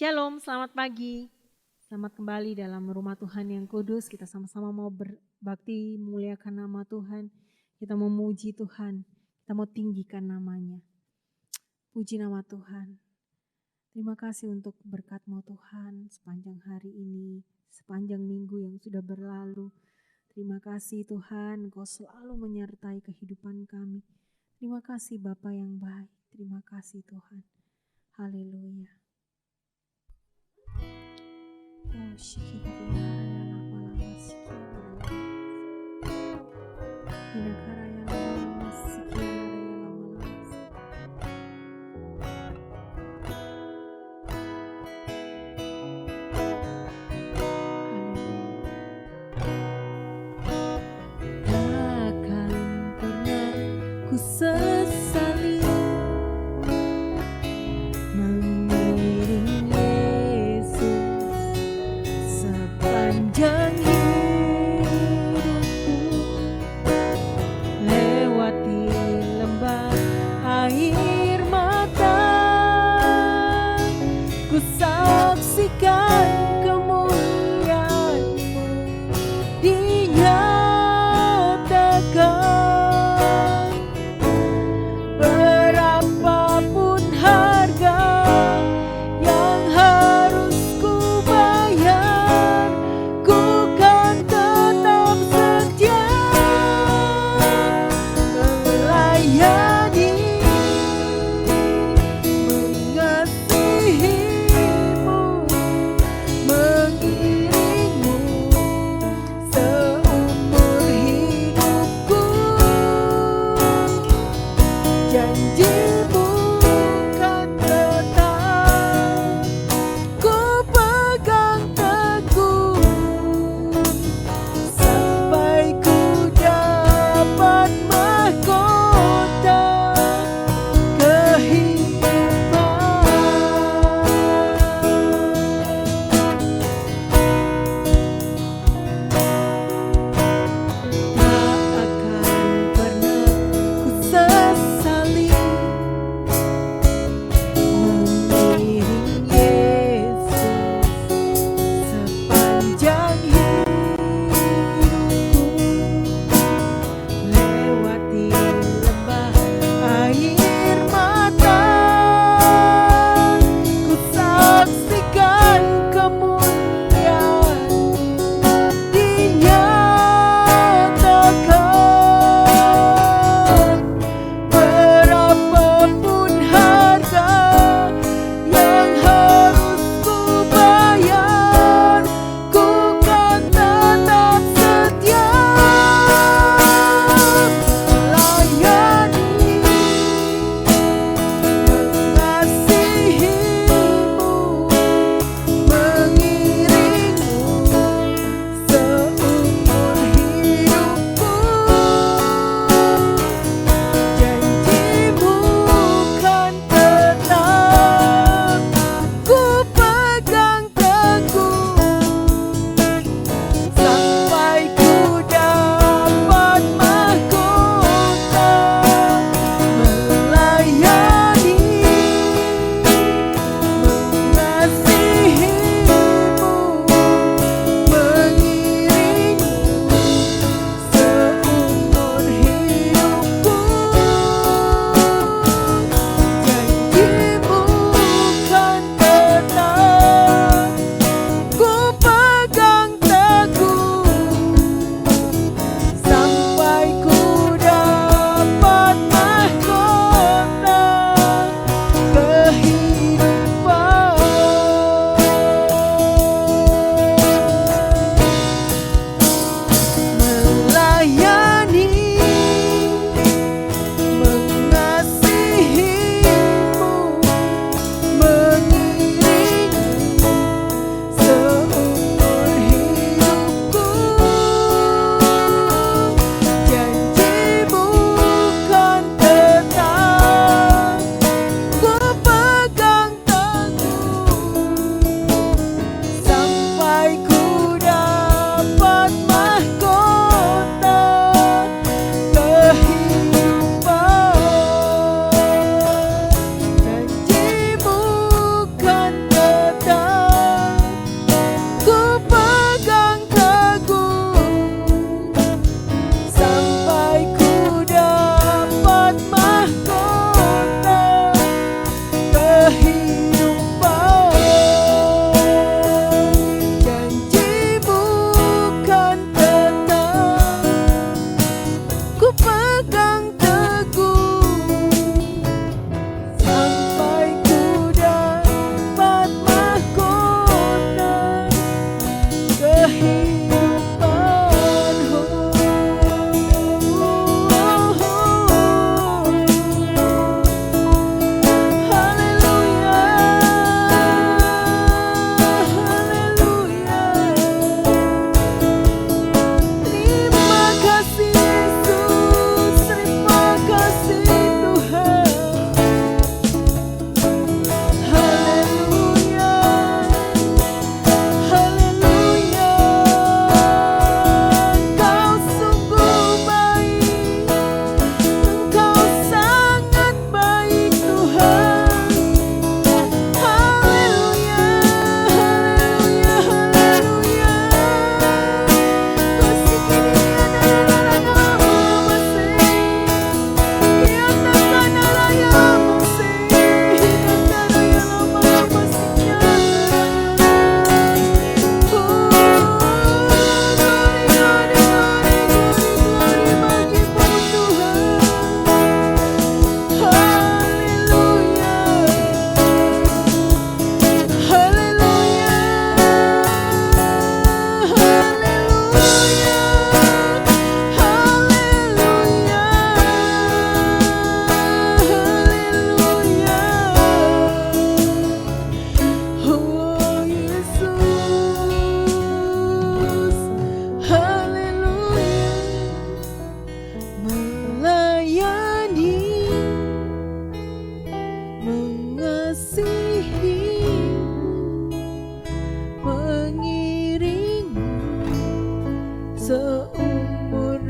Shalom, selamat pagi. Selamat kembali dalam rumah Tuhan yang kudus. Kita sama-sama mau berbakti, memuliakan nama Tuhan. Kita memuji Tuhan, kita mau tinggikan namanya. Puji nama Tuhan. Terima kasih untuk berkat-Mu Tuhan sepanjang hari ini, sepanjang minggu yang sudah berlalu. Terima kasih Tuhan, Engkau selalu menyertai kehidupan kami. Terima kasih Bapa yang baik, terima kasih Tuhan. Haleluya. Oh, sesali mengiring Yesus sepanjang hidupku, lewati lembah air mata, ku saksikan kemuliaan-Mu dinyatakan.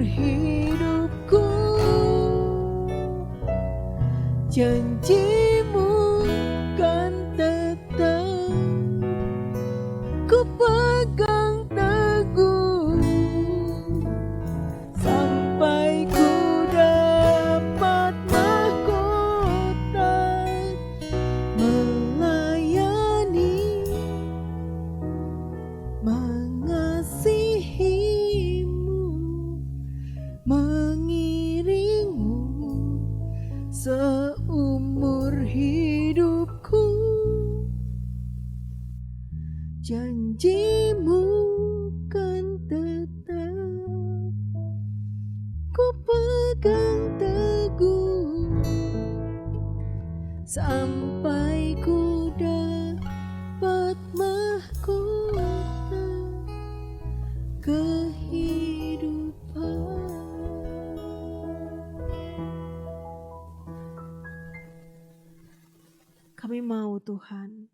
hidupku, janjimu kan tetap ku pegang teguh, sampai ku dapat mahkota melayani, mengasihimu, mengiringmu seumur hidupku. Janjimu kan tetap ku pegang teguh, sampai ku dapat mahkota kehidupan. Kami mau Tuhan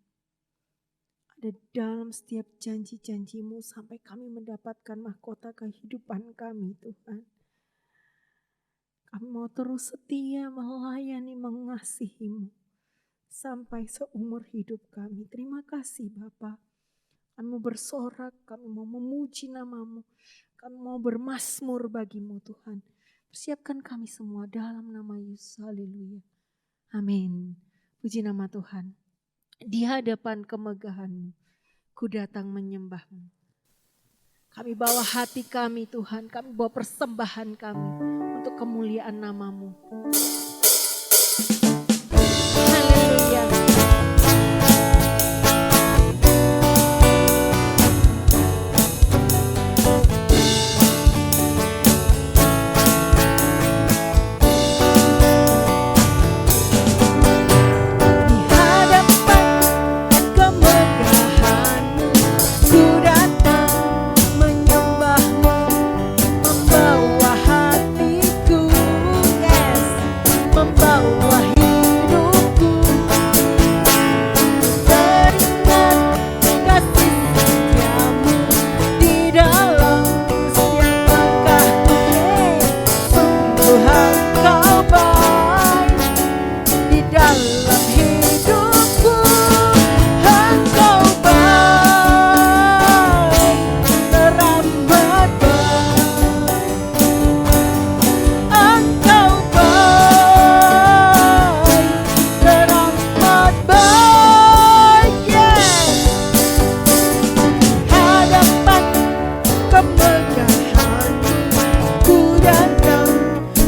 ada dalam setiap janji-janji-Mu sampai kami mendapatkan mahkota kehidupan kami Tuhan. Kami mau terus setia melayani, mengasihi-Mu sampai seumur hidup kami. Terima kasih Bapa. Kami mau bersorak, kami mau memuji nama-Mu, kami mau bermazmur bagi-Mu Tuhan. Persiapkan kami semua dalam nama Yesus. Haleluya. Amin. Puji nama Tuhan. Di hadapan kemegahan-Mu, ku datang menyembah-Mu. Kami bawa hati kami Tuhan, kami bawa persembahan kami untuk kemuliaan nama-Mu. Haleluya.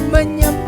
Menyembah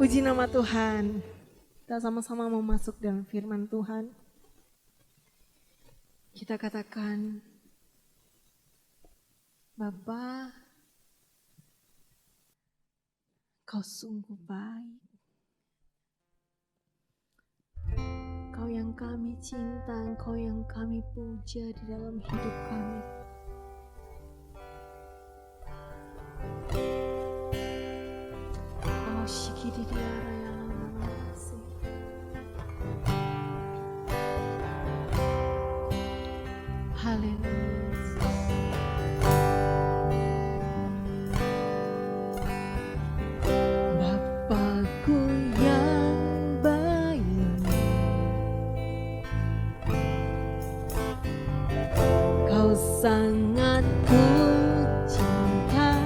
Puji nama Tuhan. Kita sama-sama mau masuk dalam firman Tuhan. Kita katakan, Bapa, Kau sungguh baik. Kau yang kami cinta, Engkau yang kami puja di dalam hidup kami. Oh, shikidi diara ya lama kasih. Haleluya. Bapakku yang baik, Kau sangat ku cinta.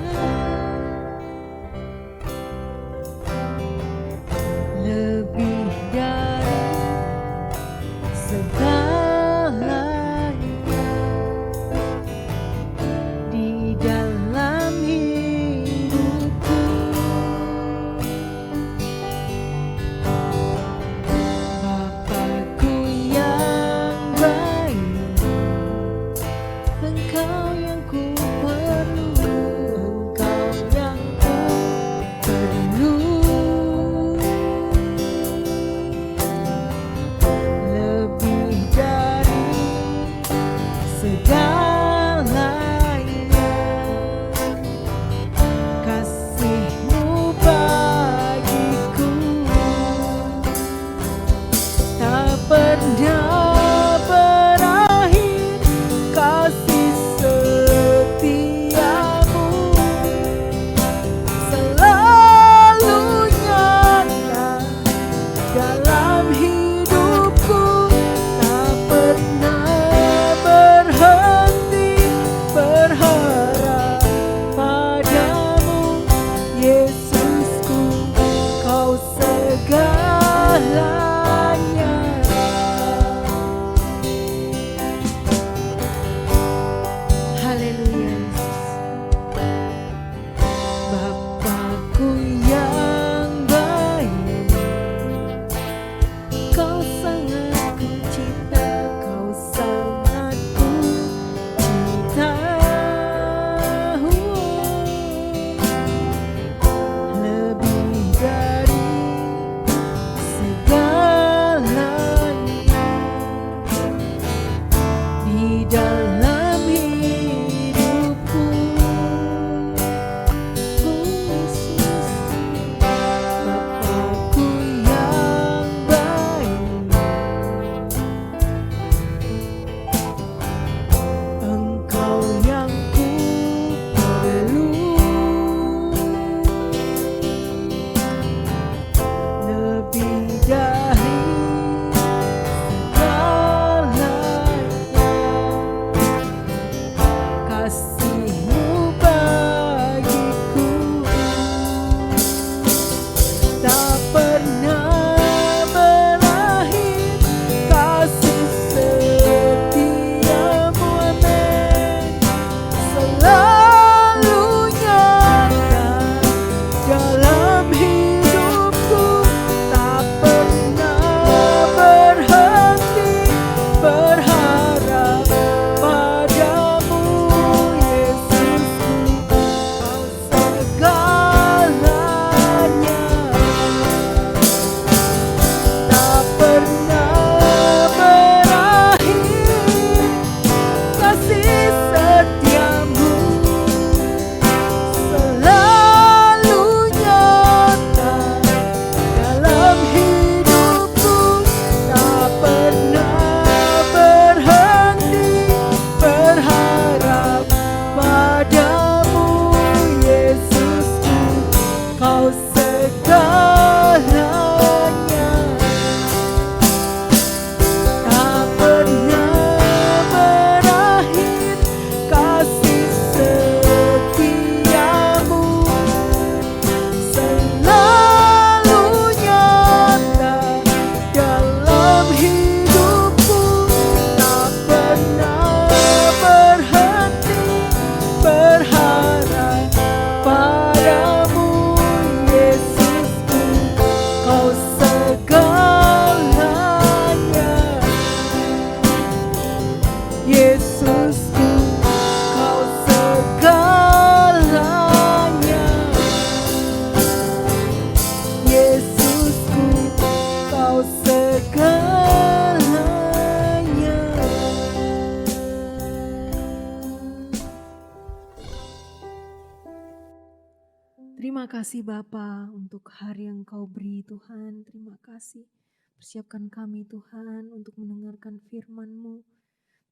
Terima kasih Bapa untuk hari yang Kau beri Tuhan. Terima kasih. Persiapkan kami Tuhan untuk mendengarkan firman-Mu.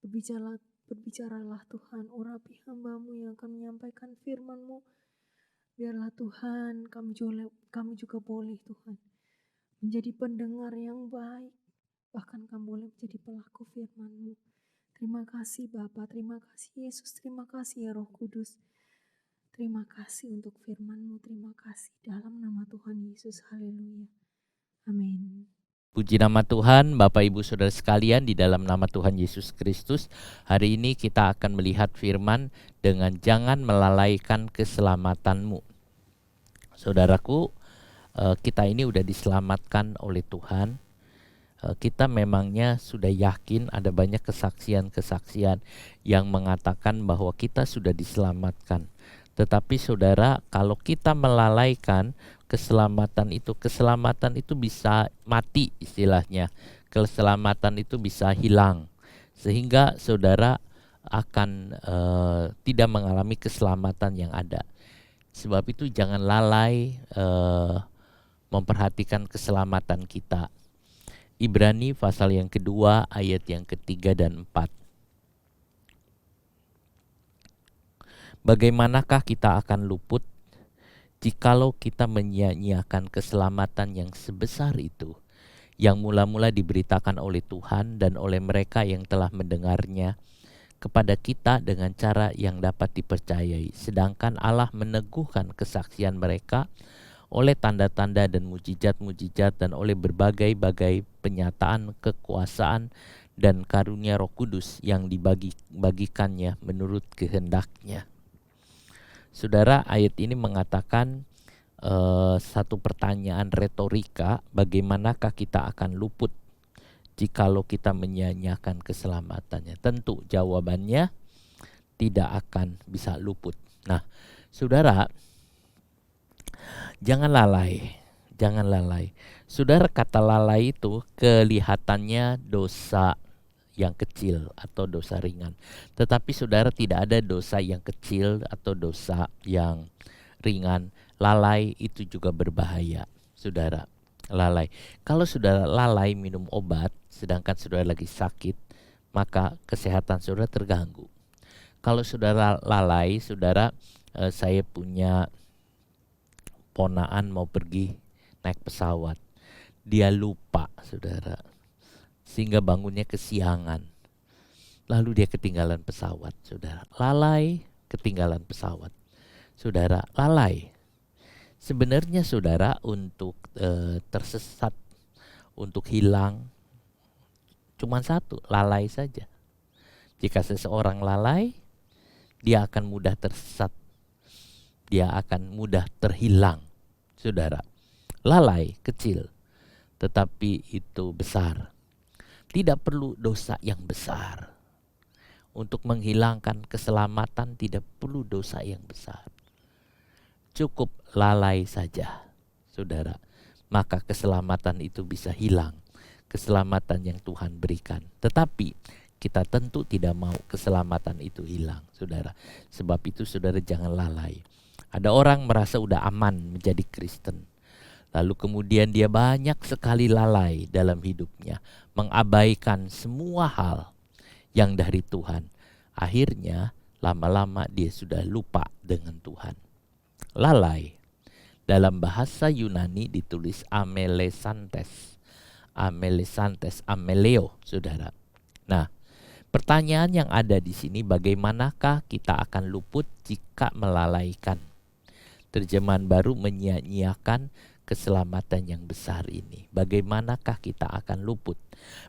Berbicaralah Tuhan, urapi hamba-Mu yang akan menyampaikan firman-Mu. Biarlah Tuhan kami juga boleh Tuhan menjadi pendengar yang baik. Bahkan kami boleh menjadi pelaku firman-Mu. Terima kasih Bapa, terima kasih Yesus, terima kasih ya Roh Kudus. Terima kasih untuk firman-Mu, terima kasih dalam nama Tuhan Yesus, haleluya. Amin. Puji nama Tuhan, Bapak Ibu Saudara sekalian, di dalam nama Tuhan Yesus Kristus. Hari ini kita akan melihat firman dengan jangan melalaikan keselamatanmu. Saudaraku, kita ini udah diselamatkan oleh Tuhan. Kita memangnya sudah yakin, ada banyak kesaksian-kesaksian yang mengatakan bahwa kita sudah diselamatkan. Tetapi saudara, kalau kita melalaikan keselamatan itu bisa mati istilahnya. Keselamatan itu bisa hilang. Sehingga saudara akan tidak mengalami keselamatan yang ada. Sebab itu jangan lalai memperhatikan keselamatan kita. Ibrani pasal yang kedua ayat yang ketiga dan 4. Bagaimanakah kita akan luput jikalau kita menyia-nyiakan keselamatan yang sebesar itu, yang mula-mula diberitakan oleh Tuhan dan oleh mereka yang telah mendengarnya kepada kita dengan cara yang dapat dipercayai, sedangkan Allah meneguhkan kesaksian mereka oleh tanda-tanda dan mujizat-mujizat dan oleh berbagai-bagai penyataan kekuasaan dan karunia Roh Kudus yang dibagikannya menurut kehendaknya. Saudara, ayat ini mengatakan satu pertanyaan retorika, bagaimanakah kita akan luput jikalau kita menyia-nyiakan keselamatannya? Tentu jawabannya tidak akan bisa luput. Nah, saudara, jangan lalai. Saudara, kata lalai itu kelihatannya dosa yang kecil atau dosa ringan. Tetapi saudara, tidak ada dosa yang kecil atau dosa yang ringan. Lalai itu juga berbahaya, saudara. Lalai. Kalau saudara lalai minum obat sedangkan saudara lagi sakit, maka kesehatan saudara terganggu. Kalau saudara lalai, saudara, saya punya ponaan mau pergi naik pesawat. Dia lupa, saudara. Sehingga bangunnya kesiangan. Lalu dia ketinggalan pesawat, saudara. Lalai, ketinggalan pesawat. Saudara, lalai. Sebenarnya saudara, untuk tersesat, untuk hilang, cuma satu, lalai saja. Jika seseorang lalai, dia akan mudah tersesat. Dia akan mudah terhilang, saudara. Lalai kecil, tetapi itu besar. Tidak perlu dosa yang besar. Untuk menghilangkan keselamatan tidak perlu dosa yang besar. Cukup lalai saja, saudara. Maka keselamatan itu bisa hilang. Keselamatan yang Tuhan berikan. Tetapi kita tentu tidak mau keselamatan itu hilang, saudara. Sebab itu saudara jangan lalai. Ada orang merasa udah aman menjadi Kristen. Lalu kemudian dia banyak sekali lalai dalam hidupnya, mengabaikan semua hal yang dari Tuhan. Akhirnya lama-lama dia sudah lupa dengan Tuhan. Lalai dalam bahasa Yunani ditulis amelesantes, ameleo, saudara. Nah, pertanyaan yang ada di sini, bagaimanakah kita akan luput jika melalaikan? Terjemahan baru menyia-nyiakan keselamatan yang besar ini. Bagaimanakah kita akan luput?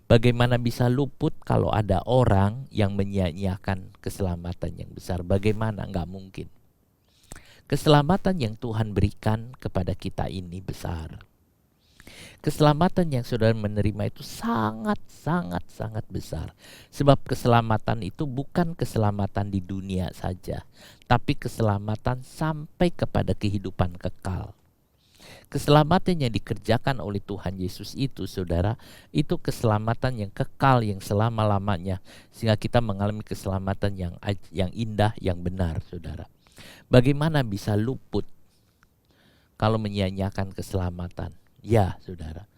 Bagaimana bisa luput kalau ada orang yang menyia-nyiakan keselamatan yang besar? Bagaimana? Enggak mungkin. Keselamatan yang Tuhan berikan kepada kita ini besar. Keselamatan yang saudara menerima itu sangat besar. Sebab keselamatan itu bukan keselamatan di dunia saja, tapi keselamatan sampai kepada kehidupan kekal. Keselamatan yang dikerjakan oleh Tuhan Yesus itu, saudara, itu keselamatan yang kekal, yang selama-lamanya, sehingga kita mengalami keselamatan yang indah, yang benar, saudara. Bagaimana bisa luput kalau menyia-nyiakan keselamatan? Ya, saudara.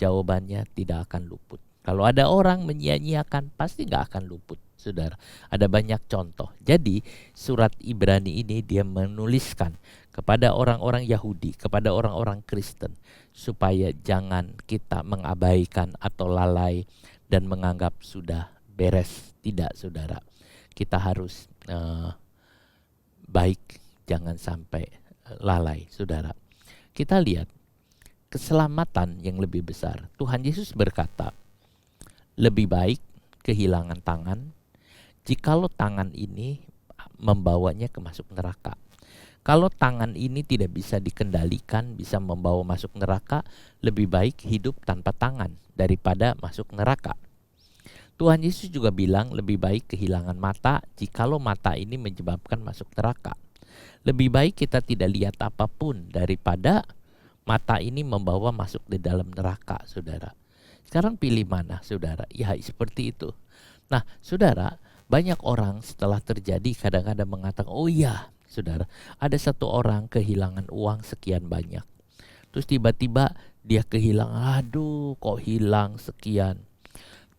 Jawabannya tidak akan luput. Kalau ada orang menyia-nyiakan, pasti nggak akan luput, saudara. Ada banyak contoh. Jadi surat Ibrani ini dia menuliskan kepada orang-orang Yahudi, kepada orang-orang Kristen, supaya jangan kita mengabaikan atau lalai dan menganggap sudah beres. Tidak, saudara. Kita harus baik, jangan sampai lalai, saudara. Kita lihat keselamatan yang lebih besar. Tuhan Yesus berkata, lebih baik kehilangan tangan jikalau tangan ini membawanya ke masuk neraka. Kalau tangan ini tidak bisa dikendalikan, bisa membawa masuk neraka, lebih baik hidup tanpa tangan daripada masuk neraka. Tuhan Yesus juga bilang lebih baik kehilangan mata jikalau mata ini menyebabkan masuk neraka. Lebih baik kita tidak lihat apapun daripada mata ini membawa masuk di dalam neraka, saudara. Sekarang pilih mana, saudara? Ya, seperti itu. Nah, saudara, banyak orang setelah terjadi kadang-kadang mengatakan, oh iya, saudara, ada satu orang kehilangan uang sekian banyak. Terus tiba-tiba dia kehilangan, aduh kok hilang sekian.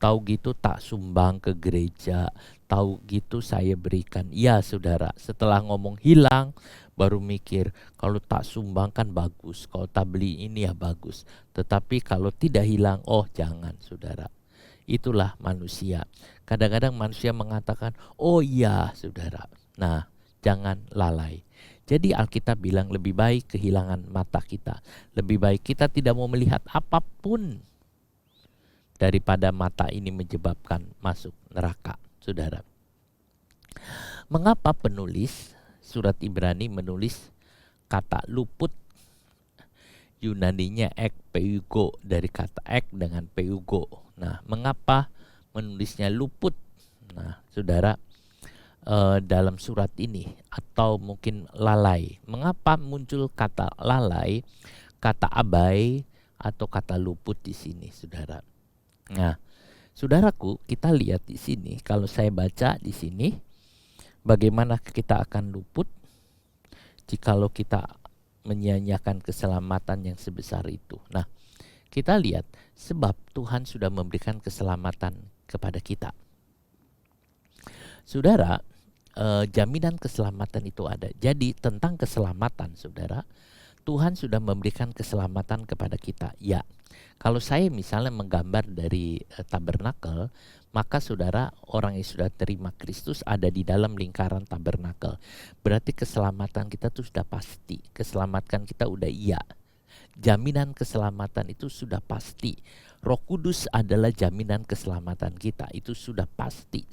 Tahu gitu tak sumbang ke gereja, tahu gitu saya berikan. Ya, saudara, setelah ngomong hilang, baru mikir kalau tak sumbang kan bagus, kalau tak beli ini ya bagus. Tetapi kalau tidak hilang, oh jangan, saudara. Itulah manusia. Kadang-kadang manusia mengatakan, oh iya, saudara. Nah, jangan lalai. Jadi Alkitab bilang lebih baik kehilangan mata kita. Lebih baik kita tidak mau melihat apapun daripada mata ini menyebabkan masuk neraka, saudara. Mengapa penulis surat Ibrani menulis kata luput? Yunaninya ekpeugo, dari kata ek dengan peugo. Nah, mengapa menulisnya luput? Nah, saudara, dalam surat ini atau mungkin lalai. Mengapa muncul kata lalai, kata abai atau kata luput di sini, saudara? Nah, saudaraku, kita lihat di sini. Kalau saya baca di sini, bagaimana kita akan luput jikalau kita menyia-nyiakan keselamatan yang sebesar itu. Nah, kita lihat sebab Tuhan sudah memberikan keselamatan kepada kita. Saudara, jaminan keselamatan itu ada. Jadi tentang keselamatan, saudara, Tuhan sudah memberikan keselamatan kepada kita. Ya, kalau saya misalnya menggambar dari tabernakel, maka saudara, orang yang sudah terima Kristus ada di dalam lingkaran tabernakel. Berarti keselamatan kita tuh sudah pasti. Keselamatan kita udah iya. Jaminan keselamatan itu sudah pasti. Roh Kudus adalah jaminan keselamatan kita. Itu sudah pasti,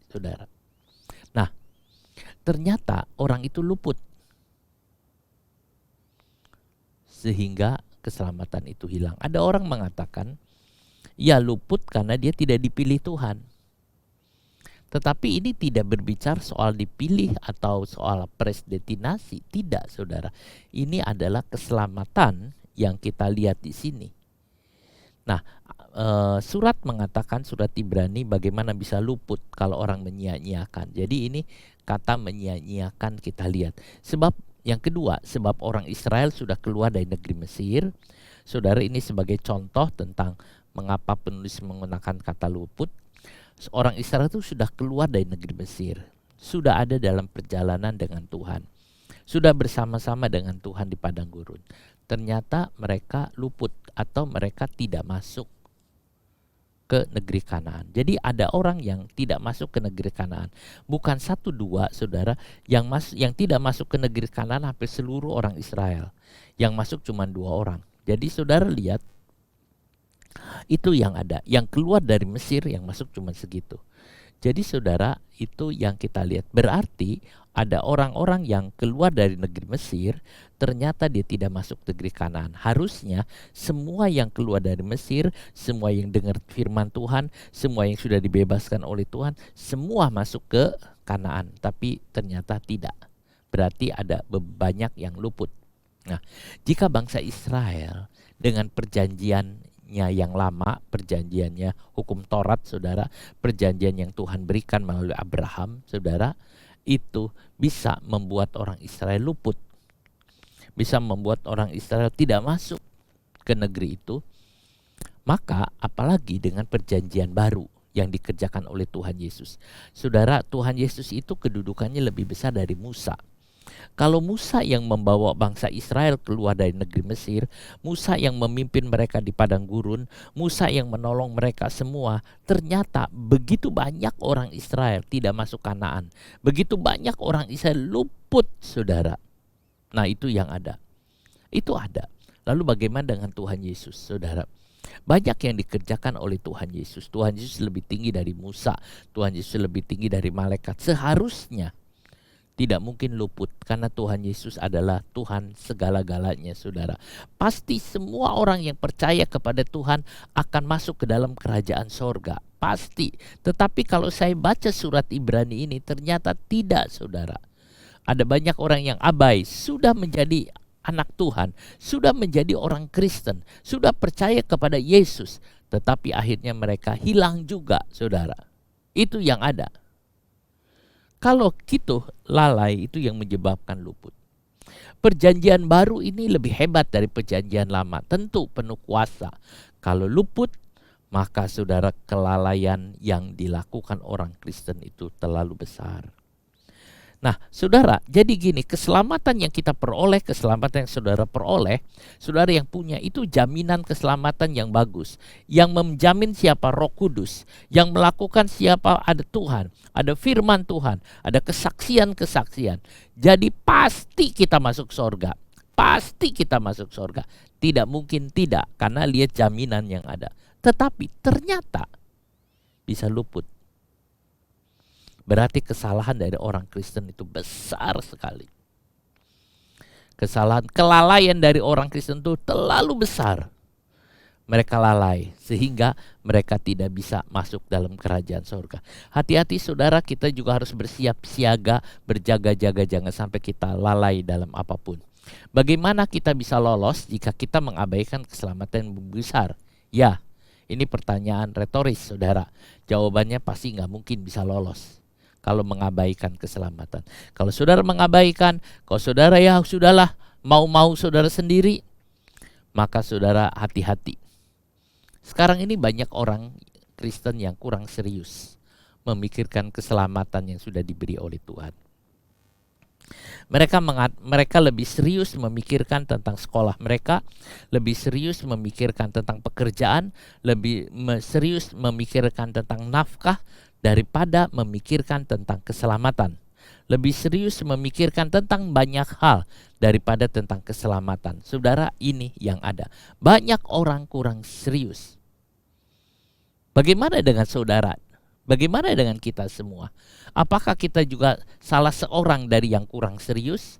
saudara. Nah, ternyata orang itu luput. Sehingga keselamatan itu hilang. Ada orang mengatakan, ya luput karena dia tidak dipilih Tuhan. Tetapi ini tidak berbicara soal dipilih atau soal predestinasi. Tidak, saudara. Ini adalah keselamatan yang kita lihat di sini. Nah, surat mengatakan, surat Ibrani, bagaimana bisa luput kalau orang menyia-nyiakan. Jadi ini kata menyia-nyiakan kita lihat. Sebab yang kedua, sebab orang Israel sudah keluar dari negeri Mesir. Saudara, ini sebagai contoh tentang mengapa penulis menggunakan kata luput. Orang Israel itu sudah keluar dari negeri Mesir, sudah ada dalam perjalanan dengan Tuhan, sudah bersama-sama dengan Tuhan di padang gurun. Ternyata mereka luput atau mereka tidak masuk ke negeri Kanaan. Jadi ada orang yang tidak masuk ke negeri Kanaan. Bukan satu dua, saudara, yang tidak masuk ke negeri Kanaan hampir seluruh orang Israel. Yang masuk cuma 2 orang. Jadi saudara lihat, itu yang ada. Yang keluar dari Mesir yang masuk cuma segitu. Jadi saudara, itu yang kita lihat. Berarti ada orang-orang yang keluar dari negeri Mesir, ternyata dia tidak masuk negeri Kanaan. Harusnya semua yang keluar dari Mesir, semua yang dengar firman Tuhan, semua yang sudah dibebaskan oleh Tuhan, semua masuk ke Kanaan. Tapi ternyata tidak. Berarti ada banyak yang luput. Nah, jika bangsa Israel dengan perjanjian yang lama, perjanjiannya hukum Taurat, saudara, perjanjian yang Tuhan berikan melalui Abraham, saudara, itu bisa membuat orang Israel luput. bisa membuat orang Israel tidak masuk ke negeri itu, maka apalagi dengan perjanjian baru yang dikerjakan oleh Tuhan Yesus. Saudara, Tuhan Yesus itu kedudukannya lebih besar dari Musa. Kalau Musa yang membawa bangsa Israel keluar dari negeri Mesir, Musa yang memimpin mereka di padang gurun, Musa yang menolong mereka semua, ternyata begitu banyak orang Israel tidak masuk Kanaan. Begitu banyak orang Israel luput, saudara. Nah, itu yang ada. Itu ada. Lalu bagaimana dengan Tuhan Yesus, saudara? Banyak yang dikerjakan oleh Tuhan Yesus. Tuhan Yesus lebih tinggi dari Musa. Tuhan Yesus lebih tinggi dari malaikat. Seharusnya tidak mungkin luput, karena Tuhan Yesus adalah Tuhan segala-galanya, saudara. Pasti semua orang yang percaya kepada Tuhan akan masuk ke dalam kerajaan sorga. Pasti. Tetapi kalau saya baca surat Ibrani ini, ternyata tidak, saudara. Ada banyak orang yang abai, sudah menjadi anak Tuhan, sudah menjadi orang Kristen, sudah percaya kepada Yesus, tetapi akhirnya mereka hilang juga, saudara. Itu yang ada. Kalau gitu, lalai itu yang menyebabkan luput. Perjanjian baru ini lebih hebat dari perjanjian lama, tentu penuh kuasa. Kalau luput, maka saudara, kelalaian yang dilakukan orang Kristen itu terlalu besar. Nah, saudara, jadi gini, keselamatan yang kita peroleh, keselamatan yang saudara peroleh, saudara yang punya itu jaminan keselamatan yang bagus, yang menjamin siapa Roh Kudus, yang melakukan siapa ada Tuhan, ada firman Tuhan, ada kesaksian-kesaksian. Jadi pasti kita masuk surga, pasti kita masuk surga. Tidak mungkin tidak, karena lihat jaminan yang ada. Tetapi ternyata bisa luput. Berarti kesalahan dari orang Kristen itu besar sekali. Kesalahan, kelalaian dari orang Kristen itu terlalu besar. Mereka lalai sehingga mereka tidak bisa masuk dalam kerajaan surga. Hati-hati saudara, kita juga harus bersiap siaga, berjaga-jaga, jangan sampai kita lalai dalam apapun. Bagaimana kita bisa lolos jika kita mengabaikan keselamatan yang besar? Ya, ini pertanyaan retoris, saudara. Jawabannya pasti nggak mungkin bisa lolos kalau mengabaikan keselamatan. Kalau saudara mengabaikan, kalau saudara ya sudahlah, mau-mau saudara sendiri, maka saudara hati-hati. Sekarang ini banyak orang Kristen yang kurang serius memikirkan keselamatan yang sudah diberi oleh Tuhan. Mereka lebih serius memikirkan tentang sekolah mereka, lebih serius memikirkan tentang pekerjaan, lebih serius memikirkan tentang nafkah daripada memikirkan tentang keselamatan. Lebih serius memikirkan tentang banyak hal daripada tentang keselamatan. Saudara, ini yang ada. Banyak orang kurang serius. Bagaimana dengan saudara? Bagaimana dengan kita semua? Apakah kita juga salah seorang dari yang kurang serius?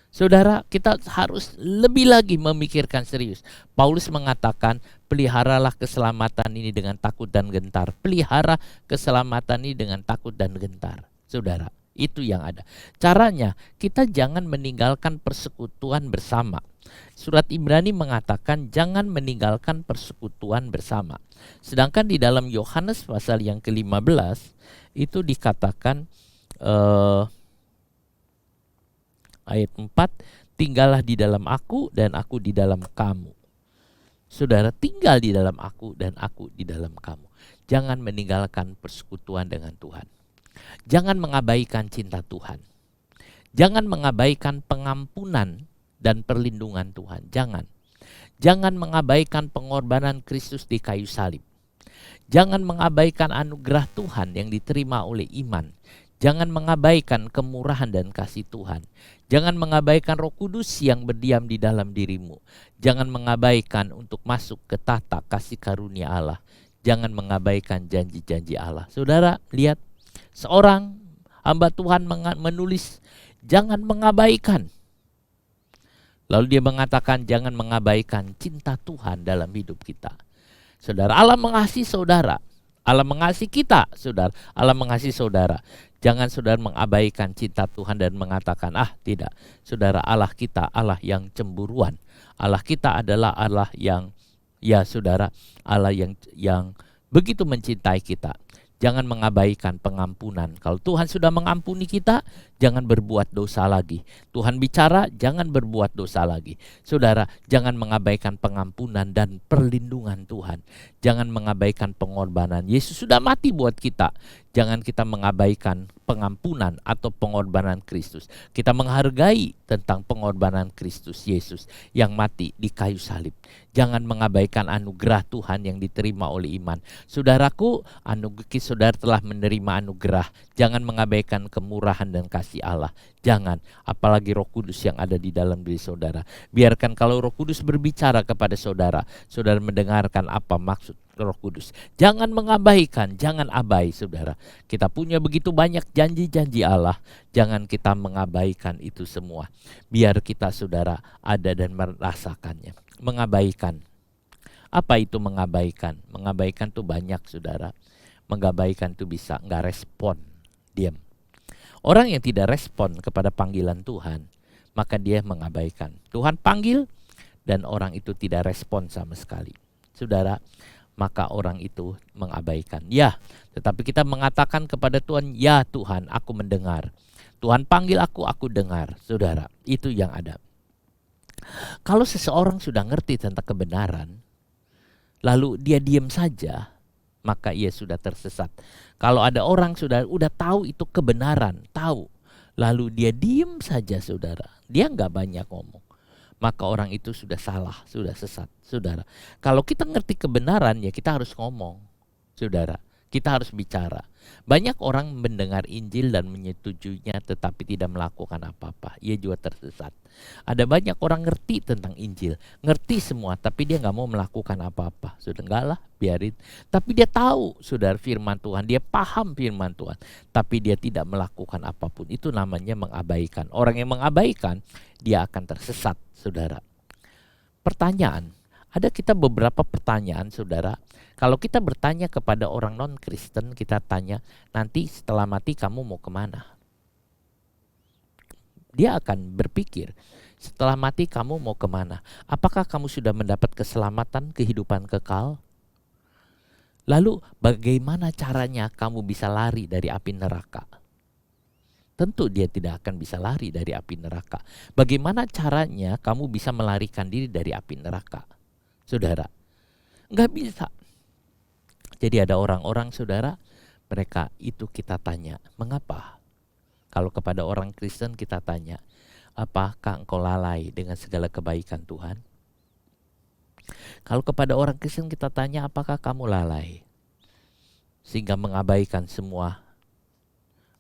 Saudara, kita harus lebih lagi memikirkan serius. Paulus mengatakan, peliharalah keselamatan ini dengan takut dan gentar. Pelihara keselamatan ini dengan takut dan gentar. Saudara, itu yang ada. Caranya, kita jangan meninggalkan persekutuan bersama. Surat Ibrani mengatakan jangan meninggalkan persekutuan bersama. Sedangkan di dalam Yohanes pasal yang ke-15 itu dikatakan ayat 4, tinggallah di dalam aku dan aku di dalam kamu. Saudara, tinggal di dalam aku dan aku di dalam kamu. Jangan meninggalkan persekutuan dengan Tuhan. Jangan mengabaikan cinta Tuhan. Jangan mengabaikan pengampunan dan perlindungan Tuhan. Jangan mengabaikan pengorbanan Kristus di kayu salib. Jangan mengabaikan anugerah Tuhan yang diterima oleh iman. Jangan mengabaikan kemurahan dan kasih Tuhan. Jangan mengabaikan Roh Kudus yang berdiam di dalam dirimu. Jangan mengabaikan untuk masuk ke tata kasih karunia Allah. Jangan mengabaikan janji-janji Allah. Saudara, lihat, seorang hamba Tuhan menulis, jangan mengabaikan. Lalu dia mengatakan jangan mengabaikan cinta Tuhan dalam hidup kita. Saudara, Allah mengasihi saudara. Allah mengasihi kita, saudara. Allah mengasihi saudara. Jangan saudara mengabaikan cinta Tuhan dan mengatakan, tidak. Saudara, Allah kita Allah yang cemburuan. Allah kita adalah Allah yang, ya saudara, Allah yang begitu mencintai kita. Jangan mengabaikan pengampunan. Kalau Tuhan sudah mengampuni kita, jangan berbuat dosa lagi. Tuhan bicara, jangan berbuat dosa lagi. Saudara, jangan mengabaikan pengampunan dan perlindungan Tuhan. Jangan mengabaikan pengorbanan. Yesus sudah mati buat kita. Jangan kita mengabaikan pengampunan atau pengorbanan Kristus. Kita menghargai tentang pengorbanan Kristus Yesus yang mati di kayu salib. Jangan mengabaikan anugerah Tuhan yang diterima oleh iman. Saudaraku, saudara telah menerima anugerah. Jangan mengabaikan kemurahan dan kasih Allah. Jangan, apalagi Roh Kudus yang ada di dalam diri saudara. Biarkan kalau Roh Kudus berbicara kepada saudara, saudara mendengarkan apa maksud Roh Kudus. Jangan mengabaikan, jangan abai saudara. Kita punya begitu banyak janji-janji Allah. Jangan kita mengabaikan itu semua. Biar kita saudara ada dan merasakannya. Mengabaikan. Apa itu mengabaikan? Mengabaikan tuh banyak saudara. Mengabaikan tuh bisa nggak respon, diam. Orang yang tidak respon kepada panggilan Tuhan, maka dia mengabaikan. Tuhan panggil dan orang itu tidak respon sama sekali. Saudara, maka orang itu mengabaikan. Ya, tetapi kita mengatakan kepada Tuhan, ya Tuhan, aku mendengar. Tuhan panggil aku dengar. Saudara, itu yang ada. Kalau seseorang sudah ngerti tentang kebenaran, lalu dia diam saja, maka ia sudah tersesat. Kalau ada orang udah tahu itu kebenaran, tahu, lalu dia diam saja saudara, dia nggak banyak ngomong, maka orang itu sudah salah, sudah sesat. Saudara, kalau kita ngerti kebenaran ya kita harus ngomong. Saudara, kita harus bicara. Banyak orang mendengar Injil dan menyetujuinya tetapi tidak melakukan apa-apa. Ia juga tersesat. Ada banyak orang ngerti tentang Injil, ngerti semua tapi dia gak mau melakukan apa-apa. Sudah enggak lah, biarin. Tapi dia tahu saudara firman Tuhan, dia paham firman Tuhan, tapi dia tidak melakukan apapun. Itu namanya mengabaikan. Orang yang mengabaikan, dia akan tersesat saudara. Pertanyaan, ada kita beberapa pertanyaan saudara. Kalau kita bertanya kepada orang non-Kristen, kita tanya, nanti setelah mati kamu mau kemana? Dia akan berpikir, setelah mati kamu mau kemana? Apakah kamu sudah mendapat keselamatan, kehidupan kekal? Lalu bagaimana caranya kamu bisa lari dari api neraka? Tentu dia tidak akan bisa lari dari api neraka. Bagaimana caranya kamu bisa melarikan diri dari api neraka? Saudara, nggak bisa. Jadi ada orang-orang saudara, mereka itu kita tanya, mengapa? Kalau kepada orang Kristen kita tanya, apakah engkau lalai dengan segala kebaikan Tuhan? Kalau kepada orang Kristen kita tanya, apakah kamu lalai? Sehingga mengabaikan semua,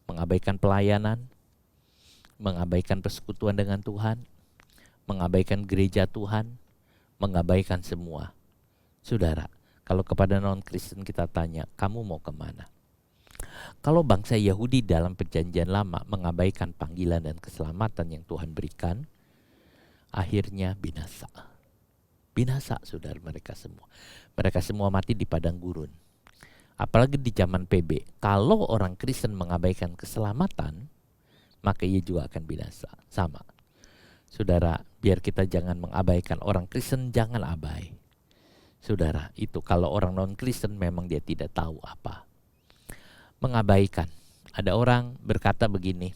mengabaikan pelayanan, mengabaikan persekutuan dengan Tuhan, mengabaikan gereja Tuhan, mengabaikan semua. Saudara, kalau kepada non-Kristen kita tanya, kamu mau kemana? Kalau bangsa Yahudi dalam perjanjian lama mengabaikan panggilan dan keselamatan yang Tuhan berikan, akhirnya binasa. Binasa saudara mereka semua. Mereka semua mati di padang gurun. Apalagi di zaman PB, kalau orang Kristen mengabaikan keselamatan, maka ia juga akan binasa. Sama. Saudara, biar kita jangan mengabaikan orang Kristen, jangan abai. Saudara, itu kalau orang non-Kristen memang dia tidak tahu apa. Mengabaikan. Ada orang berkata begini,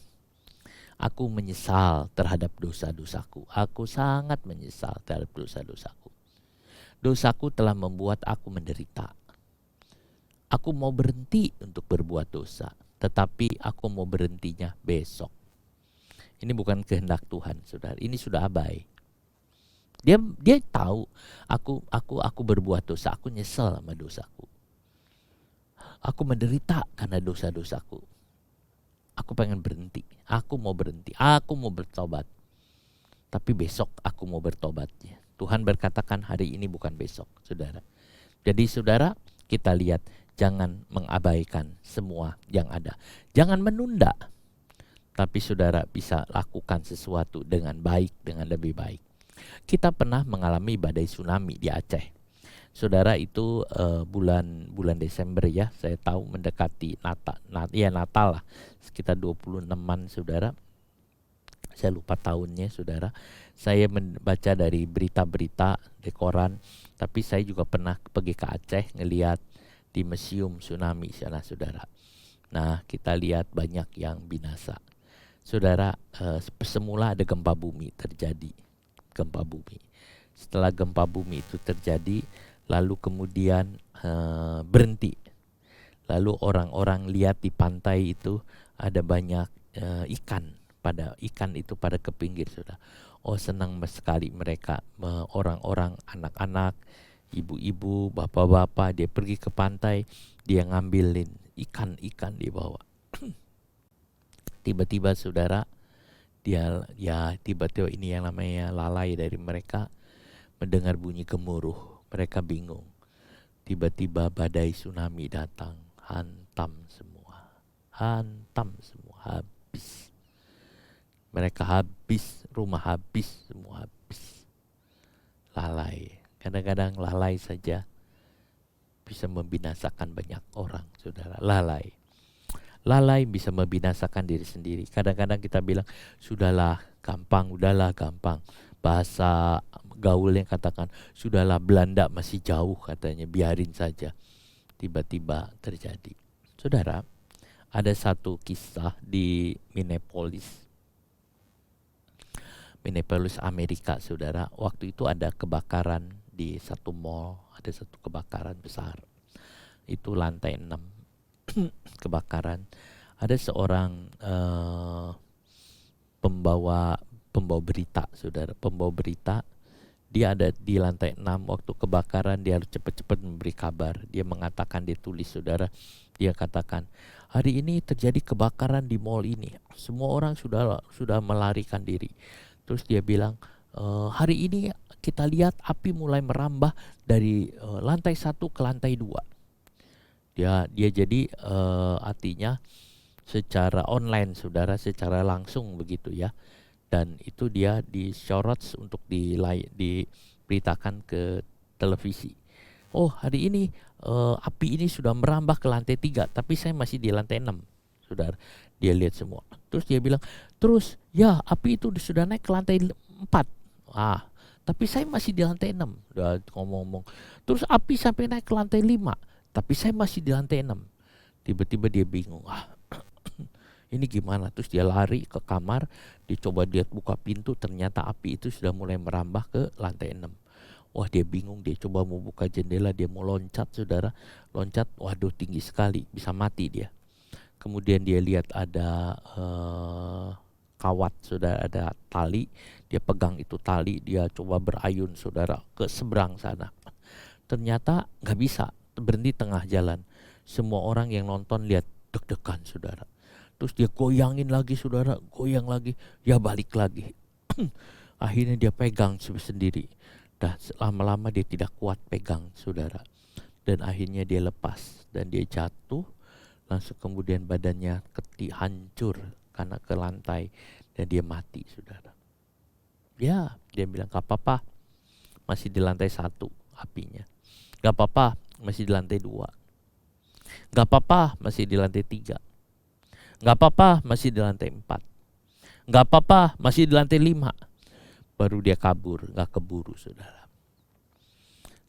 aku menyesal terhadap dosa-dosaku. Aku sangat menyesal terhadap dosa-dosaku. Dosaku telah membuat aku menderita. Aku mau berhenti untuk berbuat dosa, tetapi aku mau berhentinya besok. Ini bukan kehendak Tuhan, saudara. Ini sudah abai. Dia tahu aku berbuat dosa, aku nyesel sama dosaku. Aku menderita karena dosa-dosaku. Aku pengen berhenti, aku mau berhenti, aku mau bertobat. Tapi besok aku mau bertobatnya. Tuhan berkatakan hari ini bukan besok, saudara. Jadi saudara, kita lihat, jangan mengabaikan semua yang ada. Jangan menunda. Tapi saudara bisa lakukan sesuatu dengan baik, dengan lebih baik. Kita pernah mengalami badai tsunami di Aceh. Saudara, itu bulan Desember ya, saya tahu mendekati Natal lah, sekitar 26-an saudara. Saya lupa tahunnya saudara. Saya membaca dari berita-berita di koran, tapi saya juga pernah pergi ke Aceh ngelihat di museum tsunami sana saudara. Nah, kita lihat banyak yang binasa. Saudara, semula ada gempa bumi terjadi. Gempa bumi. Setelah gempa bumi itu terjadi, lalu kemudian berhenti. Lalu orang-orang lihat di pantai itu ada banyak ikan. Ikan itu pada ke pinggir, saudara. Oh, senang sekali mereka, orang-orang, anak-anak, ibu-ibu, bapak-bapak, dia pergi ke pantai, dia ngambilin ikan-ikan di bawah. Tiba-tiba, saudara, tiba-tiba ini yang namanya lalai dari mereka mendengar bunyi gemuruh. Mereka bingung. Tiba-tiba badai tsunami datang, hantam semua, habis. Mereka habis, rumah habis, semua habis. Lalai. Kadang-kadang lalai saja bisa membinasakan banyak orang, saudara. Lalai bisa membinasakan diri sendiri. Kadang-kadang kita bilang, udahlah gampang. Bahasa gaulnya katakan, sudahlah Belanda masih jauh katanya, biarin saja. Tiba-tiba terjadi. Saudara, ada satu kisah di Minneapolis, Amerika, saudara. Waktu itu ada kebakaran di satu mall, ada satu kebakaran besar. Itu lantai 6 kebakaran. Ada seorang pembawa berita, saudara. Pembawa berita, dia ada di lantai 6 waktu kebakaran. Dia harus cepat-cepat memberi kabar. Dia mengatakan, dia tulis, saudara. Dia katakan, hari ini terjadi kebakaran di mall ini. Semua orang sudah melarikan diri. Terus dia bilang, hari ini kita lihat api mulai merambah dari lantai 1 ke lantai 2. Dia jadi artinya secara online, saudara, secara langsung begitu ya. Dan itu dia disorot untuk diberitakan ke televisi. Oh, hari ini api ini sudah merambah ke lantai 3, tapi saya masih di lantai 6, saudara. Dia lihat semua. Terus dia bilang, terus ya api itu sudah naik ke lantai 4. Tapi saya masih di lantai 6. Udah ngomong-ngomong. Terus api sampai naik ke lantai 5. Tapi saya masih di lantai 6. Tiba-tiba dia bingung. Ini gimana? Terus dia lari ke kamar. Dicoba dia buka pintu. Ternyata api itu sudah mulai merambah ke lantai 6. Wah, dia bingung. Dia coba mau buka jendela. Dia mau loncat, saudara. Loncat. Waduh, tinggi sekali. Bisa mati dia. Kemudian dia lihat ada kawat, saudara, ada tali. Dia pegang itu tali, dia coba berayun, saudara, ke seberang sana. Ternyata gak bisa, berhenti tengah jalan. Semua orang yang nonton lihat deg-degan, saudara. Terus dia goyangin lagi, saudara, goyang lagi, ya balik lagi. Akhirnya dia pegang sendiri. Dan lama-lama dia tidak kuat pegang, saudara. Dan akhirnya dia lepas dan dia jatuh. Langsung kemudian badannya hancur karena ke lantai dan dia mati, saudara. Ya, dia bilang, gak apa-apa, masih di lantai 1 apinya. Gak apa-apa, masih di lantai 2. Gak apa-apa, masih di lantai 3. Gak apa-apa, masih di lantai 4. Gak apa-apa, masih di lantai 5. Baru dia kabur, gak keburu, saudara.